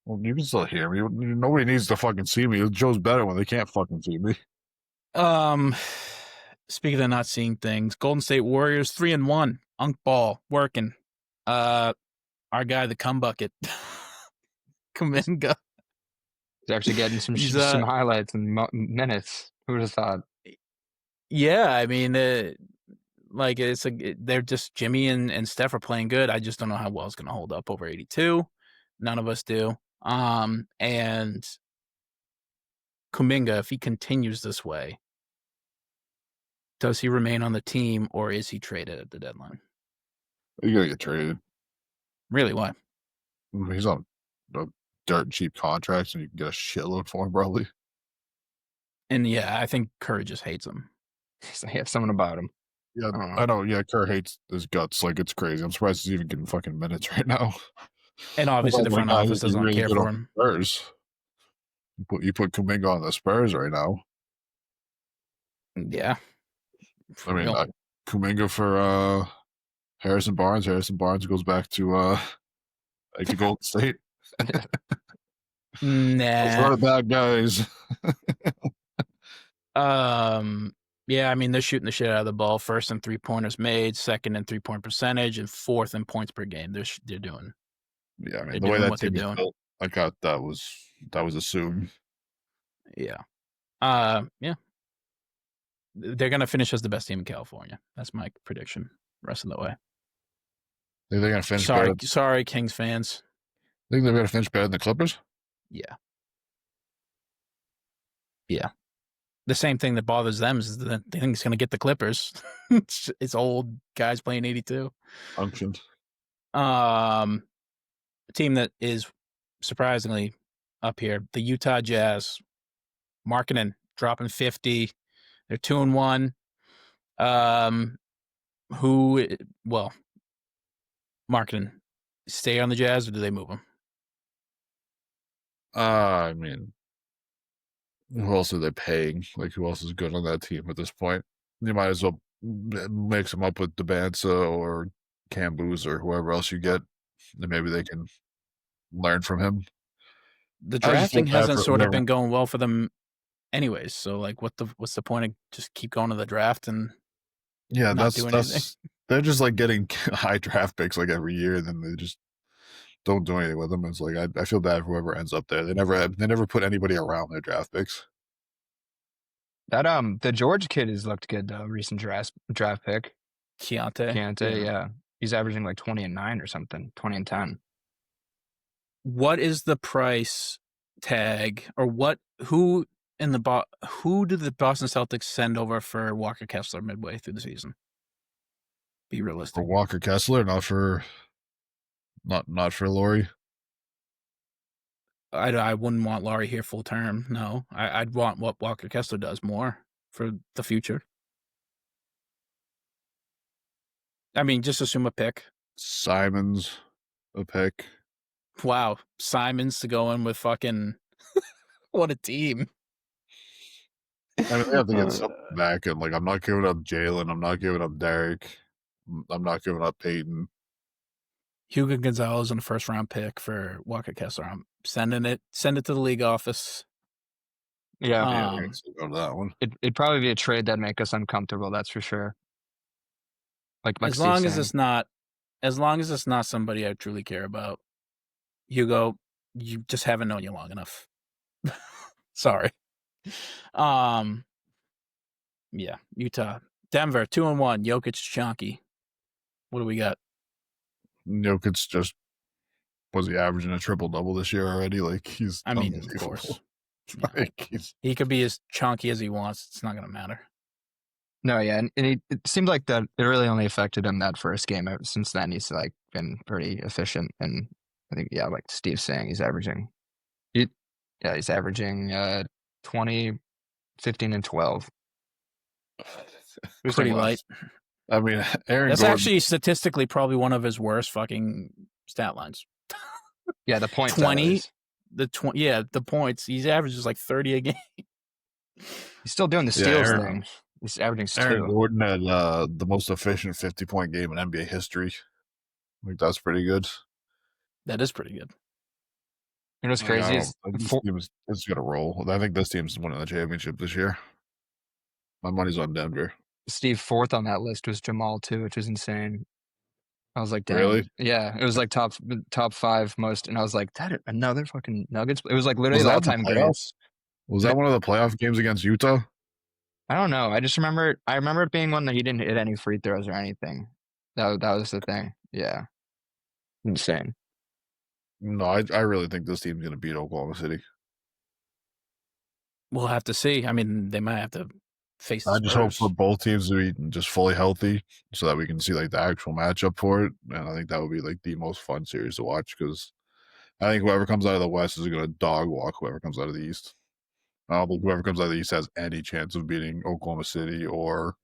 Well, you can still hear me. Nobody needs to fucking see me. Joe's better when they can't fucking see me. Speaking of not seeing things, Golden State Warriors 3-1. Unk ball working. Our guy, the cum bucket, Kuminga. He's actually getting some highlights and minutes. Who would have thought? Yeah, I mean, they're just Jimmy and Steph are playing good. I just don't know how well it's going to hold up over 82. None of us do. And Kuminga, if he continues this way, does he remain on the team or is he traded at the deadline? You gotta get traded. Really? Why? He's on a dirt cheap contracts, and you can get a shitload for him probably. And yeah, I think Curry just hates him. I have something about him. Yeah, Uh-huh. I know. Yeah, Kerr hates his guts. Like, it's crazy. I'm surprised he's even getting fucking minutes right now. And obviously the front office doesn't care for him. Spurs. You put Kuminga on the Spurs right now. Yeah. I mean, Kuminga for Harrison Barnes. Harrison Barnes goes back to Golden State. Nah. Those are bad guys. Yeah, I mean, they're shooting the shit out of the ball. First in 3-pointers made, second in 3-point percentage, and fourth in points per game. They're doing. Yeah, I mean, the way that team is built, I got that was assumed. Yeah. Yeah. They're gonna finish as the best team in California. That's my prediction. Rest of the way. They're gonna finish. Sorry, Kings fans. Think they're gonna finish better than the Clippers? Yeah. Yeah. The same thing that bothers them is that they think it's going to get the Clippers. It's old guys playing 82. Functioned. A team that is surprisingly up here, the Utah Jazz. Markkanen dropping 50. They're 2-1. Markkanen stay on the Jazz or do they move him? I mean, who else are they paying? Like, who else is good on that team at this point? You might as well mix them up with Debanza or Cambuz or whoever else you get, and maybe they can learn from him. The drafting hasn't sort of been going well for them anyways, so like what's the point of just keep going to the draft and that's they're just like getting high draft picks like every year, and then they just don't do anything with them. It's like I feel bad for whoever ends up there. They never put anybody around their draft picks. That the George kid has looked good though. Recent draft pick. Keontae, yeah. He's averaging like 20 and 9 or something. 20 and 10. What is the price tag, or who did the Boston Celtics send over for Walker Kessler midway through the season? Be realistic. For Walker Kessler, not for Laurie. I wouldn't want Laurie here full term. No, I'd want what Walker Kessler does more for the future. I mean, just assume a pick. Simons, a pick. Wow, Simons to go in with fucking what a team. I mean, they have to get something back, and like I'm not giving up Jalen. I'm not giving up Derek. I'm not giving up Peyton. Hugo Gonzalez in a first-round pick for Walker Kessler. I'm sending it. Send it to the league office. Yeah, go to that one. It'd probably be a trade that'd make us uncomfortable. That's for sure. Like as long as it's not somebody I truly care about. Hugo, you just haven't known you long enough. Sorry. Yeah, Utah. Denver, 2-1. Jokic chonky. What do we got? Jokic just was he averaging a triple-double this year already? Like, he's of course. Like, he could be as chonky as he wants. It's not going to matter. No, yeah, and it seemed like that it really only affected him that first game. Since then, he's like been pretty efficient, and I think like Steve's saying, he's averaging 20, 15, and 12. Pretty light. I mean, Aaron. That's actually statistically probably one of his worst fucking stat lines. Yeah, the points. 20. The points. He's averages like 30 a game. He's still doing the steals thing. He's averaging 2. Aaron Gordon had the most efficient 50-point game in NBA history. I think that's pretty good. That is pretty good. You know what's crazy? This team is going to roll. I think this team's winning the championship this year. My money's on Denver. Steve, 4th on that list was Jamal too, which is insane. I was like, damn. Really? Yeah, it was like top 5 most, and I was like, that another fucking Nuggets. It was like literally the all-time greatest. Was that one of the playoff games against Utah? I don't know. I remember it being one that he didn't hit any free throws or anything. That was the thing. Yeah, insane. No, I really think this team's going to beat Oklahoma City. We'll have to see. I mean, they might have to face the I just hope Spurs. for both teams to be just fully healthy so that we can see like the actual matchup for it. And I think that would be like the most fun series to watch because I think whoever comes out of the West is going to dog walk whoever comes out of the East. But whoever comes out of the East has any chance of beating Oklahoma City or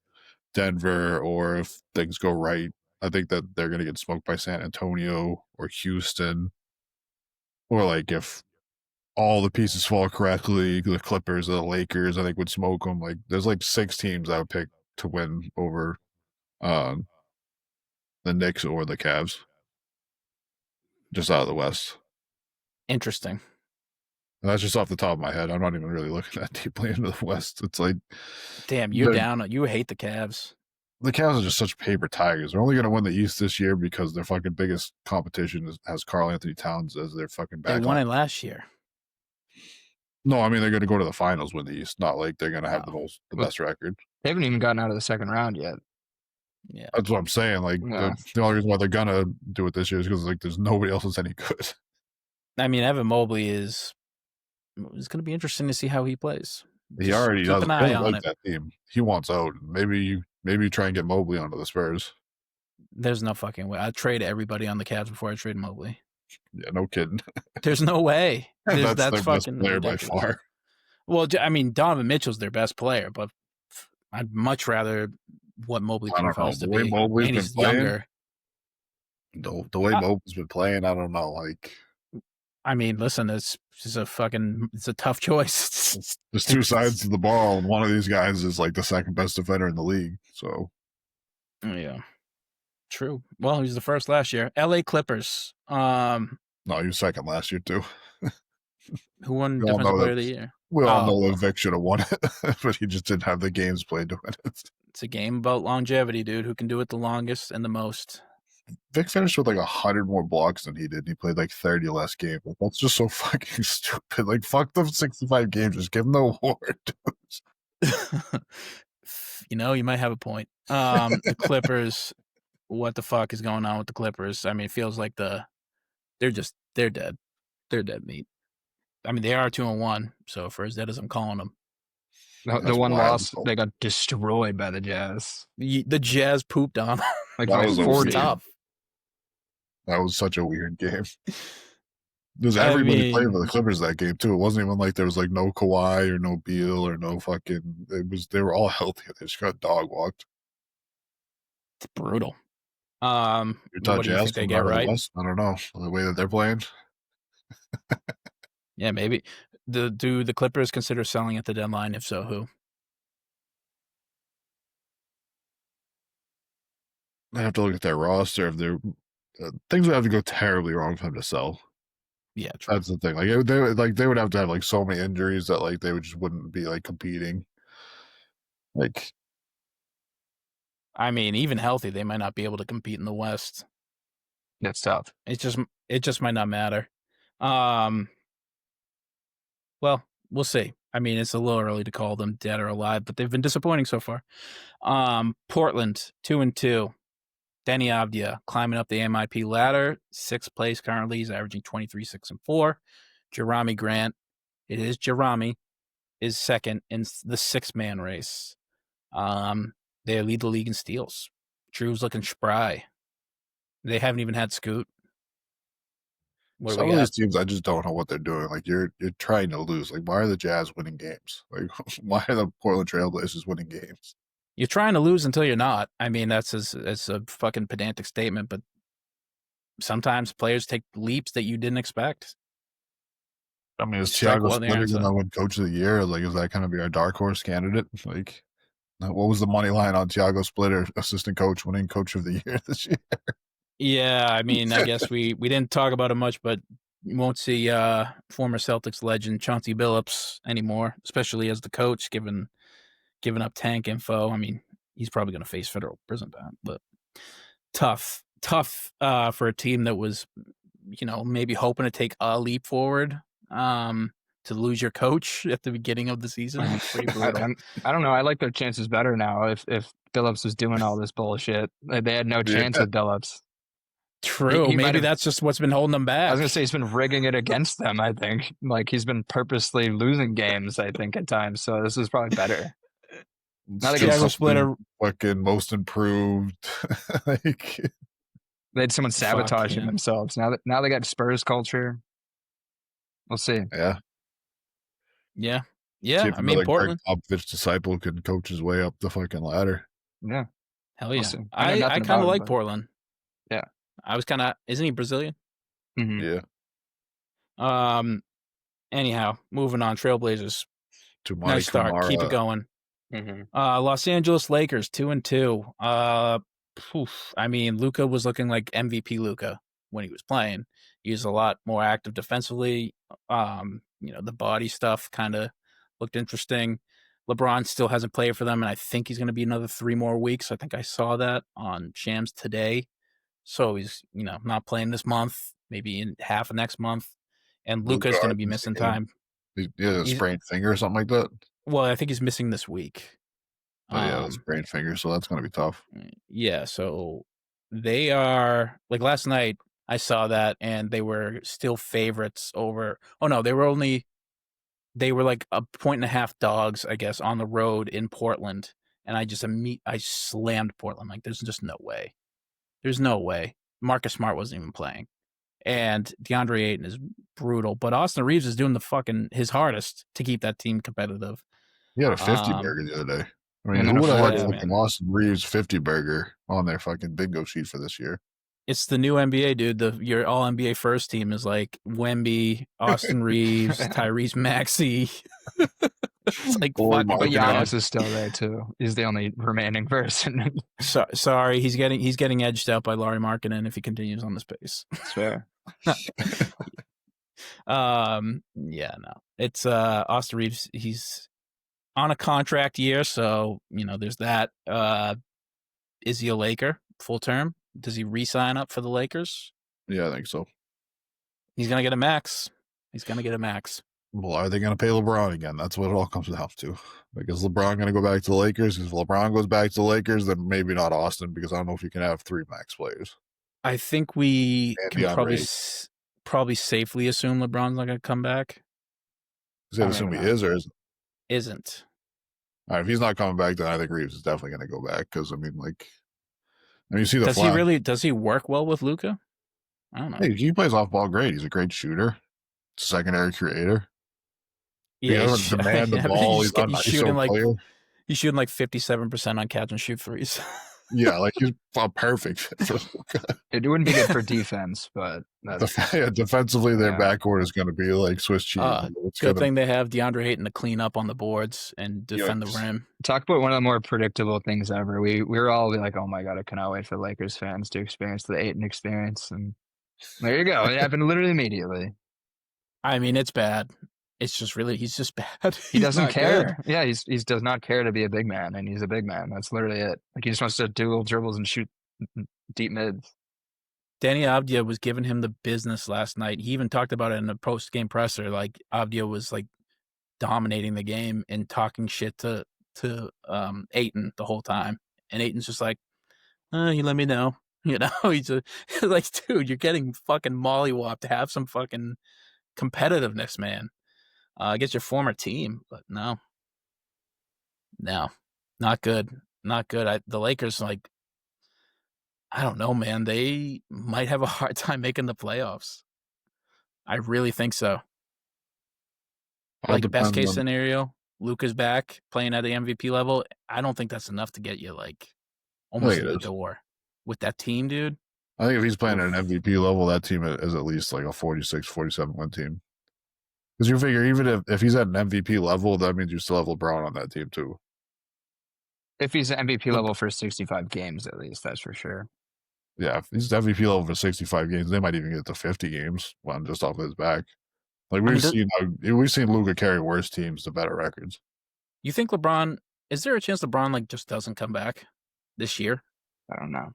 Denver, or if things go right, I think that they're going to get smoked by San Antonio or Houston, or like if all the pieces fall correctly, the Clippers or the Lakers, I think would smoke them. Like there's like 6 teams I would pick to win over the Knicks or the Cavs, just out of the West. Interesting. And that's just off the top of my head. I'm not even really looking that deeply into the West. It's like, damn, you're down. You hate the Cavs. The Cavs are just such paper tigers. They're only going to win the East this year because their fucking biggest competition has Karl Anthony Towns as their fucking back. They won it last year. No, I mean they're going to go to the finals, win the East. Not like they're going to have the best record. They haven't even gotten out of the second round yet. Yeah, that's what I'm saying. Like the only reason why they're gonna do it this year is because like there's nobody else that's any good. I mean, Evan Mobley is. It's going to be interesting to see how he plays. He already does an eye on that team. He wants out. Maybe you try and get Mobley onto the Spurs. There's no fucking way. I'd trade everybody on the Cavs before I trade Mobley. Yeah, no kidding. There's no way. That's their fucking best player ridiculous. By far. Well, I mean, Donovan Mitchell's their best player, but I'd much rather what Mobley profiles to be. Mobley's and he's younger. The way Mobley's been playing, I don't know. Like, I mean, listen, it's a tough choice. There's 2 sides to the ball, and one of these guys is like the second best defender in the league. So, yeah, true. Well, he was the first last year. LA Clippers. No, he was second last year too. Who won Defensive Player of the Year? We all know Vic should have won it, but he just didn't have the games played to win it. It's a game about longevity, dude. Who can do it the longest and the most? Vic finished with like 100 more blocks than he did. He played like 30 less games. That's just so fucking stupid. Like, fuck them 65 games. Just give him the award. You might have a point. The Clippers, what the fuck is going on with the Clippers? I mean, it feels like they're dead. They're dead meat. I mean, they are 2-1, so for as dead as I'm calling them. The one loss, they got destroyed by the Jazz. The Jazz pooped on them. Like that was 40. That was such a weird game. There's everybody playing for the Clippers that game too. It wasn't even like there was like no Kawhi or no Beal or no fucking. They were all healthy. They just got dog walked. It's brutal. What do you think they get right? I don't know the way that they're playing. Yeah, maybe. Do the Clippers consider selling at the deadline? If so, who? I have to look at their roster. If they're things would have to go terribly wrong for them to sell. Yeah, true. That's the thing. They would have to have like so many injuries that like they just wouldn't be like competing. Like, I mean, even healthy, they might not be able to compete in the West. That's tough. It just might not matter. Well, we'll see. I mean, it's a little early to call them dead or alive, but they've been disappointing so far. Portland 2-2. Denny Avdia climbing up the MIP ladder, 6th place currently. He's averaging 23, 6, and 4. Jerami Grant, it is Jerami, is second in the 6-man race. They lead the league in steals. Drew's looking spry. They haven't even had Scoot. Some of these teams, I just don't know what they're doing. Like, you're trying to lose. Like, why are the Jazz winning games? Like, why are the Portland Trailblazers winning games? You're trying to lose until you're not. I mean, it's a fucking pedantic statement, but sometimes players take leaps that you didn't expect. I mean, is Thiago Splitter going to win Coach of the Year? Like, is that going to be our dark horse candidate? Like, what was the money line on Thiago Splitter, assistant coach, winning Coach of the Year this year? Yeah, I mean, I guess we didn't talk about it much, but you won't see former Celtics legend Chauncey Billups anymore, especially as the coach, giving up tank info. I mean, he's probably going to face federal prison time, but tough for a team that was, maybe hoping to take a leap forward. To lose your coach at the beginning of the season, it's pretty brutal. I don't know. I like their chances better now. If Billups was doing all this bullshit, they had no chance with Billups. True. He might Maybe have- that's just what's been holding him back. I was gonna say he's been rigging it against them. I think like he's been purposely losing games. I think at times. So this is probably better. Not It's against Chicago just split a fucking most improved. Like, They had someone sabotaging yeah. themselves. Now they got Spurs culture. We'll see. yeah. Yeah. See Yeah. if I mean, another Portland. Greg Popovich disciple can coach his way up the fucking ladder. Yeah. Hell yeah. see. I know I nothing kind about of him, like but- Portland. Yeah. I was kind of, isn't he Brazilian? Mhm. Yeah. Anyhow, moving on. Trailblazers. Tumani Nice start. Kamara. Keep it going. Mhm. Los Angeles Lakers 2-2. I mean, Luka was looking like MVP Luka when he was playing. He was a lot more active defensively. The body stuff kind of looked interesting. LeBron still hasn't played for them, and I think he's going to be another 3 more weeks. I think I saw that on Shams today. So he's, not playing this month, maybe in half of next month. And Luka's going to be missing time. He has a sprained finger or something like that. Well, I think he's missing this week. But yeah, a sprained finger, so that's going to be tough. Yeah, so they are like last night I saw that and they were still favorites over. Oh no, they were like 1.5 dogs, I guess, on the road in Portland, and I slammed Portland. Like, there's just no way. There's no way. Marcus Smart wasn't even playing, and DeAndre Ayton is brutal, but Austin Reeves is doing his hardest to keep that team competitive. He had a 50 burger the other day. I mean, and then who would have a had 40, fucking Austin Reeves 50 burger on their fucking bingo sheet for this year? It's the new NBA, dude. Your all NBA first team is like Wemby, Austin Reeves, Tyrese Maxey. It's like Boy, fuck. my But God. Giannis is still there too. He's the only remaining person. Sorry, he's getting edged out by Lauri Markkanen if he continues on this pace. It's fair. Yeah, no. It's Austin Reeves. He's on a contract year, so there's that. Is he a Laker full term? Does he re-sign up for the Lakers? Yeah, I think so. He's gonna get a max. Well, are they going to pay LeBron again? That's what it all comes down to. Like, is LeBron going to go back to the Lakers? If LeBron goes back to the Lakers, then maybe not Austin, because I don't know if you can have 3 max players. I think we And can DeAndre probably safely assume LeBron's not gonna come back. Is that I assume don't he know. is or isn't? Isn't. All right, if he's not coming back, then I think Reeves is definitely going to go back, because, I mean, you see the Does he work well with Luka? I don't know. Hey, he plays off ball great. He's a great shooter, secondary creator. He doesn't demand the yeah, but ball. he's He's not shooting like player. he's shooting like 57% on catch and shoot threes. Yeah, like he's a perfect fit for Luka. It wouldn't be good for defense, but that's Defensively, their Yeah. backcourt is going to be like Swiss cheese. Good thing they have DeAndre Ayton to clean up on the boards and defend the rim. talk about one of the more predictable things ever. We were all like, "Oh my god, I cannot wait for Lakers fans to experience the Ayton experience." And there you go. It happened literally immediately. I mean, it's bad. It's just he's just bad. He doesn't care. Yeah, he does not care to be a big man, and he's a big man. That's literally it. Like he just wants to dual dribbles and shoot deep mids. Danny Avdija was giving him the business last night. He even talked about it in a post-game presser. Like Avdija was like dominating the game and talking shit to Ayton the whole time, and Ayton's just like, "You let me know." He's like, dude, you're getting fucking mollywopped. Have some fucking competitiveness, man. Against your former team, but no, not good. The Lakers, like, I don't know, man. They might have a hard time making the playoffs. I really think so. Like, best case scenario, Luka's back playing at the MVP level. I don't think that's enough to get you like almost in the door with that team, dude. I think if he's playing at an MVP level, that team is at least like a 46, 47 win team. Because you figure even if he's at an MVP level, that means you still have LeBron on that team too. If he's MVP level for 65 games, at least, that's for sure. Yeah, if he's MVP level for 65 games, they might even get to 50 games when just off his back. Like we've seen Luka carry worse teams to better records. You think LeBron? Is there a chance LeBron like just doesn't come back this year? I don't know.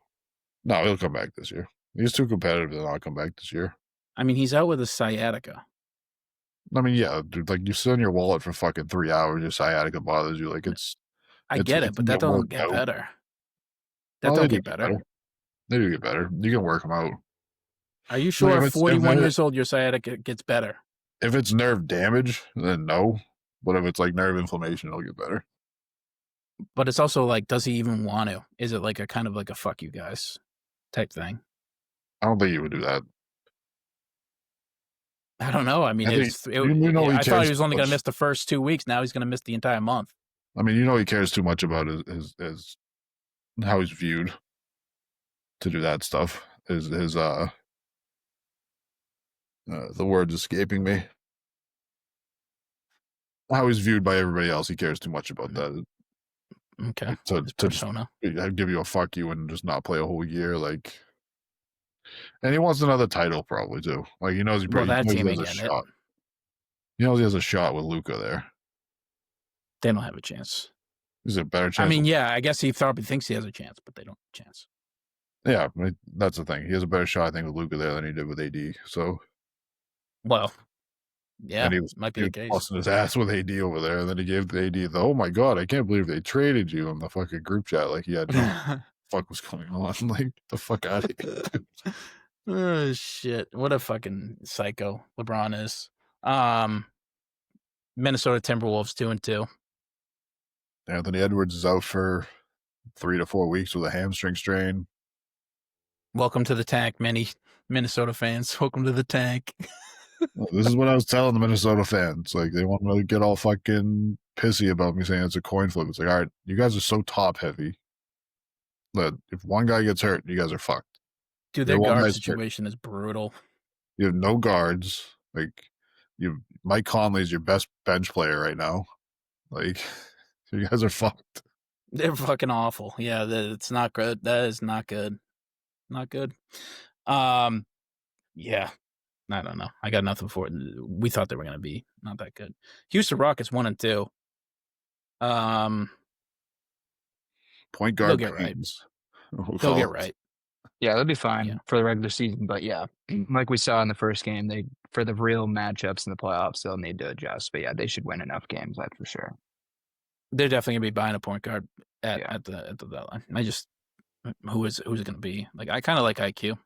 No, he'll come back this year. He's too competitive to not come back this year. I mean, he's out with a sciatica. I mean, yeah, dude, like you sit in your wallet for fucking 3 hours, your sciatica bothers you. Like I get it, but that doesn't get better. That don't get better. They do get better. You can work them out. Are you Like, sure if at it's 41 years old your sciatica gets better? if it's nerve damage, then no. But if it's like nerve inflammation, it'll get better. But it's also like, does he even want to? Is it like a kind of like a fuck you guys type thing? I don't think he would do that. I don't know. I mean, I think you know he I thought cares he was too only going to much. miss the first 2 weeks. Now he's going to miss the entire month. I mean, you know he cares too much about his how he's viewed to do that stuff. His the word's escaping me. How he's viewed by everybody else. He cares too much about that. Okay. To His just persona. give you a fuck you and just not play a whole year, like. And he wants another title probably too. Like he knows he Well, probably that knows team he ain't has a getting it. shot. He knows he has a shot with Luka there. They don't have a chance. Is it a better chance? I mean, yeah, I guess he probably thinks he has a chance, but they don't have a chance. Yeah, I mean, that's the thing. He has a better shot, I think, with Luka there than he did with AD. So, well, yeah, and he was might be the case. Busting his ass with AD over there, and then he gave the AD the, oh my god, I can't believe they traded you in the fucking group chat. Like he had no fuck was going on. Like the fuck out of here. Dude. Oh shit! What a fucking psycho LeBron is. Minnesota Timberwolves 2-2. Anthony Edwards is out for 3 to 4 weeks with a hamstring strain. Welcome to the tank, many Minnesota fans. Welcome to the tank. This is what I was telling the Minnesota fans. Like they want to get all fucking pissy about me saying it's a coin flip. It's like, all right, you guys are so top heavy that if one guy gets hurt, you guys are fucked. Dude, their guard situation is brutal. You have no guards. Like Mike Conley's your best bench player right now. Like you guys are fucked. They're fucking awful. Yeah, it's not good. That is not good. Not good. Yeah. I don't know. I got nothing for it. We thought they were going to be not that good. Houston Rockets 1-2. Point guard. They'll get right. They'll get right. Yeah, they'll be fine for the regular season. But yeah, like we saw in the first game, for the real matchups in the playoffs, they'll need to adjust. But yeah, they should win enough games, that's for sure. They're definitely gonna be buying a point guard at the deadline. I just who's it gonna be? Like I kind of like IQ.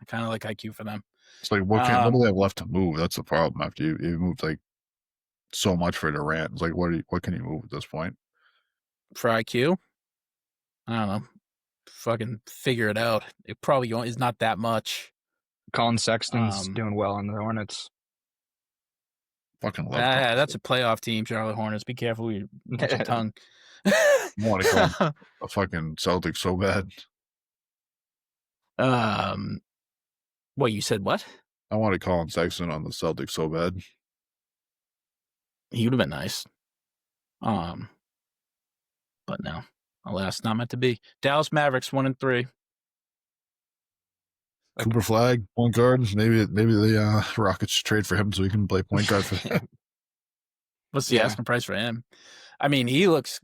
I kind of like IQ for them. It's like what do they have left to move? That's the problem. After you moved like so much for Durant, it's like what can you move at this point? For IQ, I don't know. Fucking figure it out. It probably is not that much. Colin Sexton's doing well in the Hornets. Fucking love that's a playoff team, Charlotte Hornets. Be careful with your tongue. I want to call a fucking Celtics so bad. What you said? What? I want to call Sexton on the Celtics so bad. He would have been nice. But no, alas, not meant to be. Dallas Mavericks 1-3. Cooper Flag, point guard. Maybe the Rockets should trade for him so he can play point guard for them. What's the asking price for him? I mean, he looks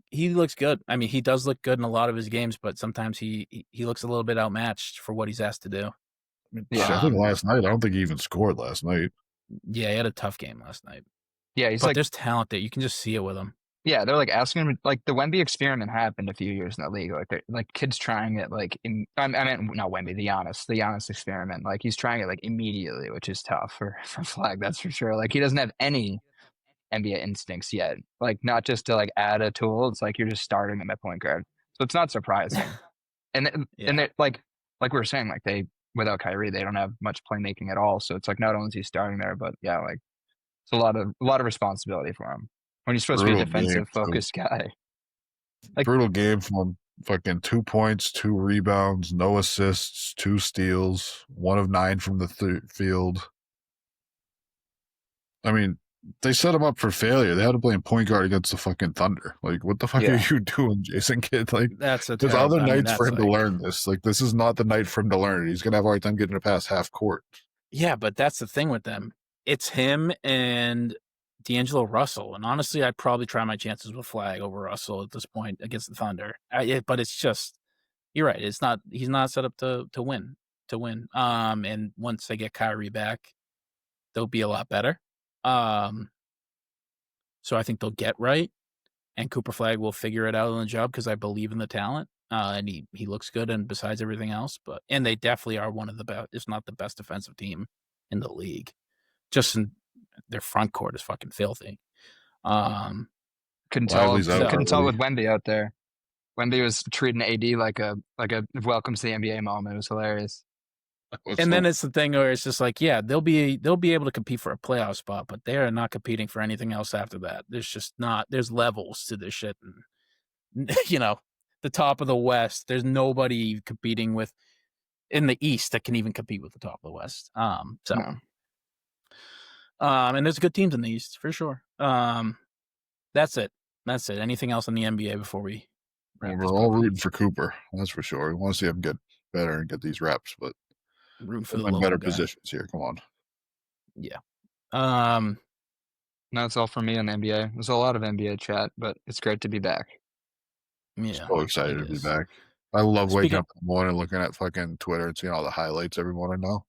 good. I mean, he does look good in a lot of his games, but sometimes he looks a little bit outmatched for what he's asked to do. I think last night, I don't think he even scored last night. Yeah, he had a tough game last night. Yeah, but there's talent there. You can just see it with him. Yeah, they're like asking him, like the Wemby experiment happened a few years in the league. Like kids trying it, like I meant not Wemby, the Giannis experiment. Like he's trying it like immediately, which is tough for Flag, that's for sure. Like he doesn't have any NBA instincts yet. Like not just to like add a tool. It's like you're just starting him at point guard, so it's not surprising. and they like we were saying, like they without Kyrie, they don't have much playmaking at all. So it's like not only is he starting there, but yeah, like it's a lot of responsibility for him when he's supposed to be a defensive focused guy. Like brutal game from him. Fucking 2 points, 2 rebounds, no assists, 2 steals, 1 of 9 from the field. I mean, they set him up for failure. They had to play him point guard against the fucking Thunder. Like, what the fuck are you doing, Jason Kidd? Like, there's other nights for him to learn this. Like, this is not the night for him to learn it. He's gonna have a hard time getting it past half court. Yeah, but that's the thing with them. It's him and D'Angelo Russell. And honestly, I'd probably try my chances with Flag over Russell at this point against the Thunder. But it's just, you're right. It's not. He's not set up to win. And once they get Kyrie back, they'll be a lot better. So I think they'll get right, and Cooper Flag will figure it out on the job because I believe in the talent. and he looks good. And besides everything else, and they definitely are one of the best, if not the best, defensive team in the league. Just in their front court is fucking filthy. Couldn't tell with Wemby out there. Wemby was treating AD like a welcome to the NBA moment. It was hilarious. And then it's the thing where it's just like, yeah, they'll be able to compete for a playoff spot, but they are not competing for anything else after that. There's just not. There's levels to this shit, and the top of the West. There's nobody competing with in the East that can even compete with the top of the West. And there's good teams in the East for sure. That's it. Anything else in the NBA before we? We're all rooting for Cooper. That's for sure. We want to see him get better and get these reps, but rooting for the better guy. Positions here. Come on. Yeah. That's all for me on the NBA. There's a lot of NBA chat, but it's great to be back. Yeah. So excited to be back. I love waking up in the morning, looking at fucking Twitter and seeing all the highlights every morning now.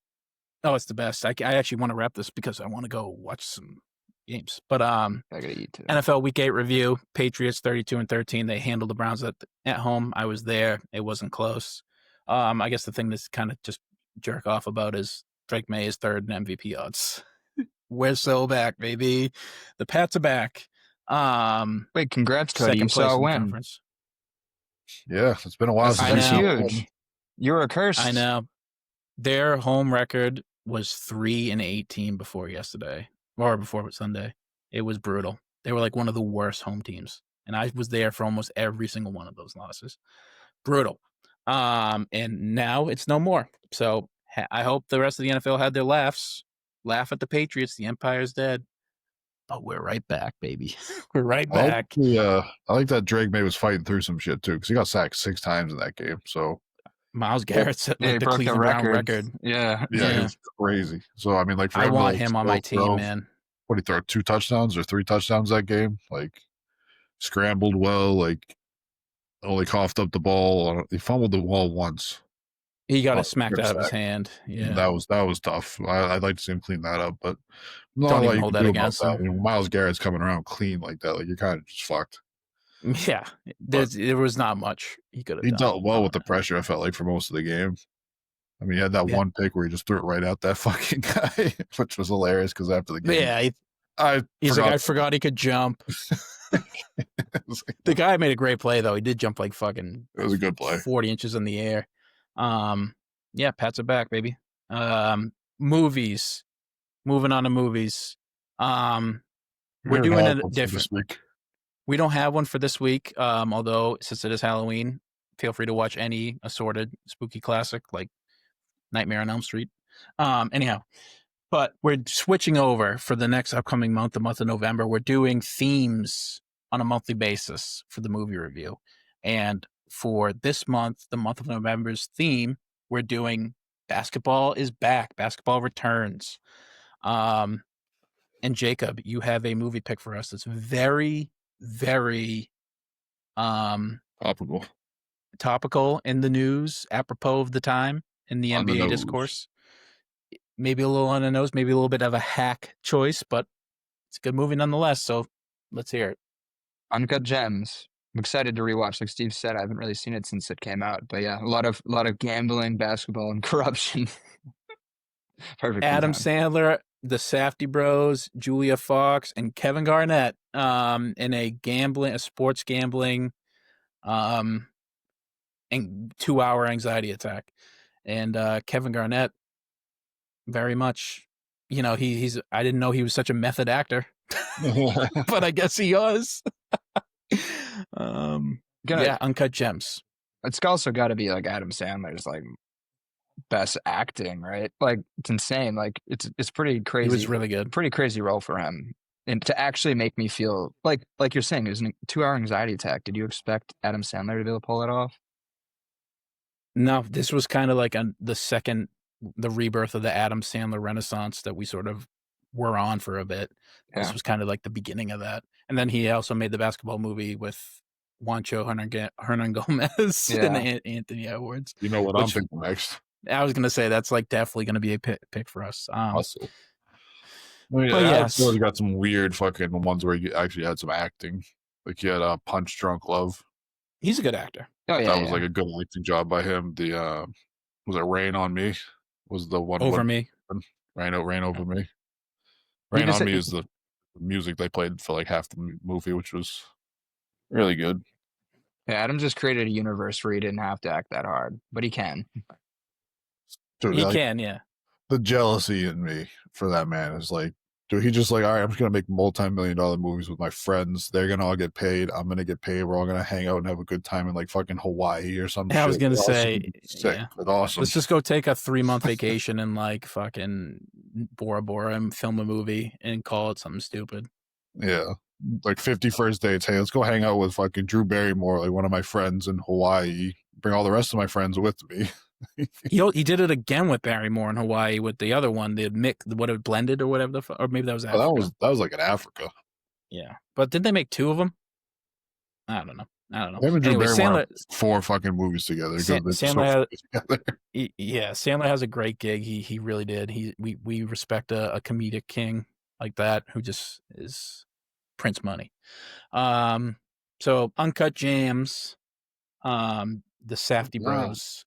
Oh, it's the best. I actually want to wrap this because I want to go watch some games. But I gotta eat too. NFL Week 8 review. Patriots 32-13. They handled the Browns at home. I was there. It wasn't close. I guess the thing that's kind of just jerk off about is Drake May is third in MVP odds. We're so back, baby. The Pats are back. Wait, congrats, Cody. You saw a win. Conference. Yeah, it's been a while since that's huge. You were cursed. I know. Their home record was 3-18 before yesterday, or before Sunday. It was brutal. They were like one of the worst home teams, and I was there for almost every single one of those losses. Brutal. And now it's no more. So I hope the rest of the NFL had their laughs. Laugh at the Patriots. The Empire's dead. But we're right back, baby. We're right back. I like that Drake May was fighting through some shit, too, because he got sacked 6 times in that game. So Myles Garrett set the Cleveland Brown record. Yeah. It's crazy. So, I mean, like, I want him on my team, man. What did he throw? 2 touchdowns or 3 touchdowns that game? Like, scrambled well, like, only coughed up the ball. He fumbled the ball once. He got it smacked out of his hand. Yeah, that was tough. I'd like to see him clean that up, but don't even hold that against him. You know, Myles Garrett's coming around clean like that. Like, you're kind of just fucked. Yeah, there was not much he could have done. He dealt well with the pressure, I felt like, for most of the game. I mean, he had that one pick where he just threw it right out that fucking guy, which was hilarious because after the game, he's like, I forgot he could jump. The guy made a great play though. He did jump like fucking. It was a good play. 40 inches in the air. Yeah, Pats are back, baby. Movies. Moving on to movies. We're doing it different. We don't have one for this week. Although since it is Halloween, feel free to watch any assorted spooky classic like Nightmare on Elm Street. Anyhow, but we're switching over for the next upcoming month, the month of November. We're doing themes on a monthly basis for the movie review. And for this month, the month of November's theme, we're doing basketball is back. Basketball returns. And Jacob, you have a movie pick for us that's very, very topical in the news, apropos of the time in the NBA discourse. Maybe a little on the nose, maybe a little bit of a hack choice, but it's a good movie nonetheless. So let's hear it. Uncut Gems. I'm excited to rewatch. Like Steve said, I haven't really seen it since it came out, but yeah, a lot of gambling, basketball, and corruption. Perfect. Adam Sandler, the Safdie Bros, Julia Fox, and Kevin Garnett in a sports gambling, and 2-hour anxiety attack. And Kevin Garnett, very much, he's. I didn't know he was such a method actor, but I guess he was. Uncut Gems. It's also got to be like Adam Sandler's like best acting, right? Like it's insane. Like it's pretty crazy. He was really good. Pretty crazy role for him, and to actually make me feel like you're saying, it was a 2-hour anxiety attack. Did you expect Adam Sandler to be able to pull that off? No, this was kind of like the rebirth of the Adam Sandler renaissance that we sort of were on for a bit. Yeah. This was kind of like the beginning of that. And then he also made the basketball movie with Juancho Hernan Gomez and Anthony Edwards. You know what I'm thinking next? I was going to say that's like definitely going to be a pick for us. Awesome. Got some weird fucking ones where you actually had some acting. Like you had Punch Drunk Love. He's a good actor. Oh yeah, That was yeah. like a good acting job by him. The was it Rain on Me? Was the one Over Me. Rain Over Me? He Rain just on Me is the music they played for like half the movie, which was really good. yeah, Adam just created a universe where he didn't have to act that hard, but he can. Dude, He like can, yeah. the jealousy in me for that man is like, dude, he just like, all right, I'm just gonna make multi-million-dollar movies with my friends. They're gonna all get paid. I'm gonna get paid. We're all gonna hang out and have a good time in like fucking Hawaii or some I shit. was gonna say, Sick. yeah. That's awesome. Let's just go take a 3-month vacation and like fucking Bora Bora and film a movie and call it something stupid. Yeah. Like 50 first dates. Hey, let's go hang out with fucking Drew Barrymore, like one of my friends in Hawaii. Bring all the rest of my friends with me. He did it again with Barrymore in Hawaii with the other one, the mix, what it blended or whatever or maybe that was Africa. Oh, that was like in Africa. Yeah, but did they make 2 of them? I don't know. Him and Drew Anyway, Barrymore Sandler 4 fucking movies together. Sandler has a great gig. He really did. We respect a comedic king like that who just is Prince money. So Uncut Jams, the Safety Bros.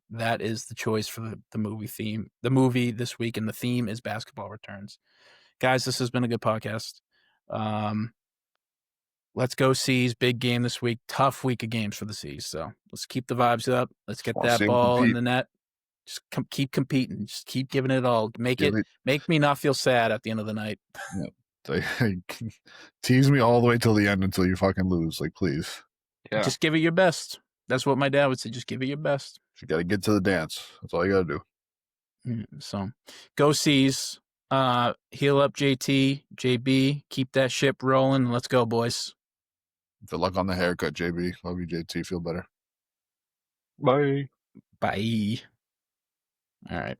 That is the choice for the movie theme. The movie this week, and the theme is basketball returns. Guys, this has been a good podcast. Let's go C's. Big game this week. Tough week of games for the C's. So let's keep the vibes up. Let's get that ball in the net. Just keep competing. Just keep giving it all. Make me not feel sad at the end of the night. Yeah. Tease me all the way till the end until you fucking lose. Like, please. Yeah. Just give it your best. That's what my dad would say. Just give it your best. You got to get to the dance. That's all you got to do. So go C's. Heal up JT, JB. Keep that ship rolling. Let's go, boys. Good luck on the haircut, JB. Love you, JT. Feel better. Bye. Bye. All right.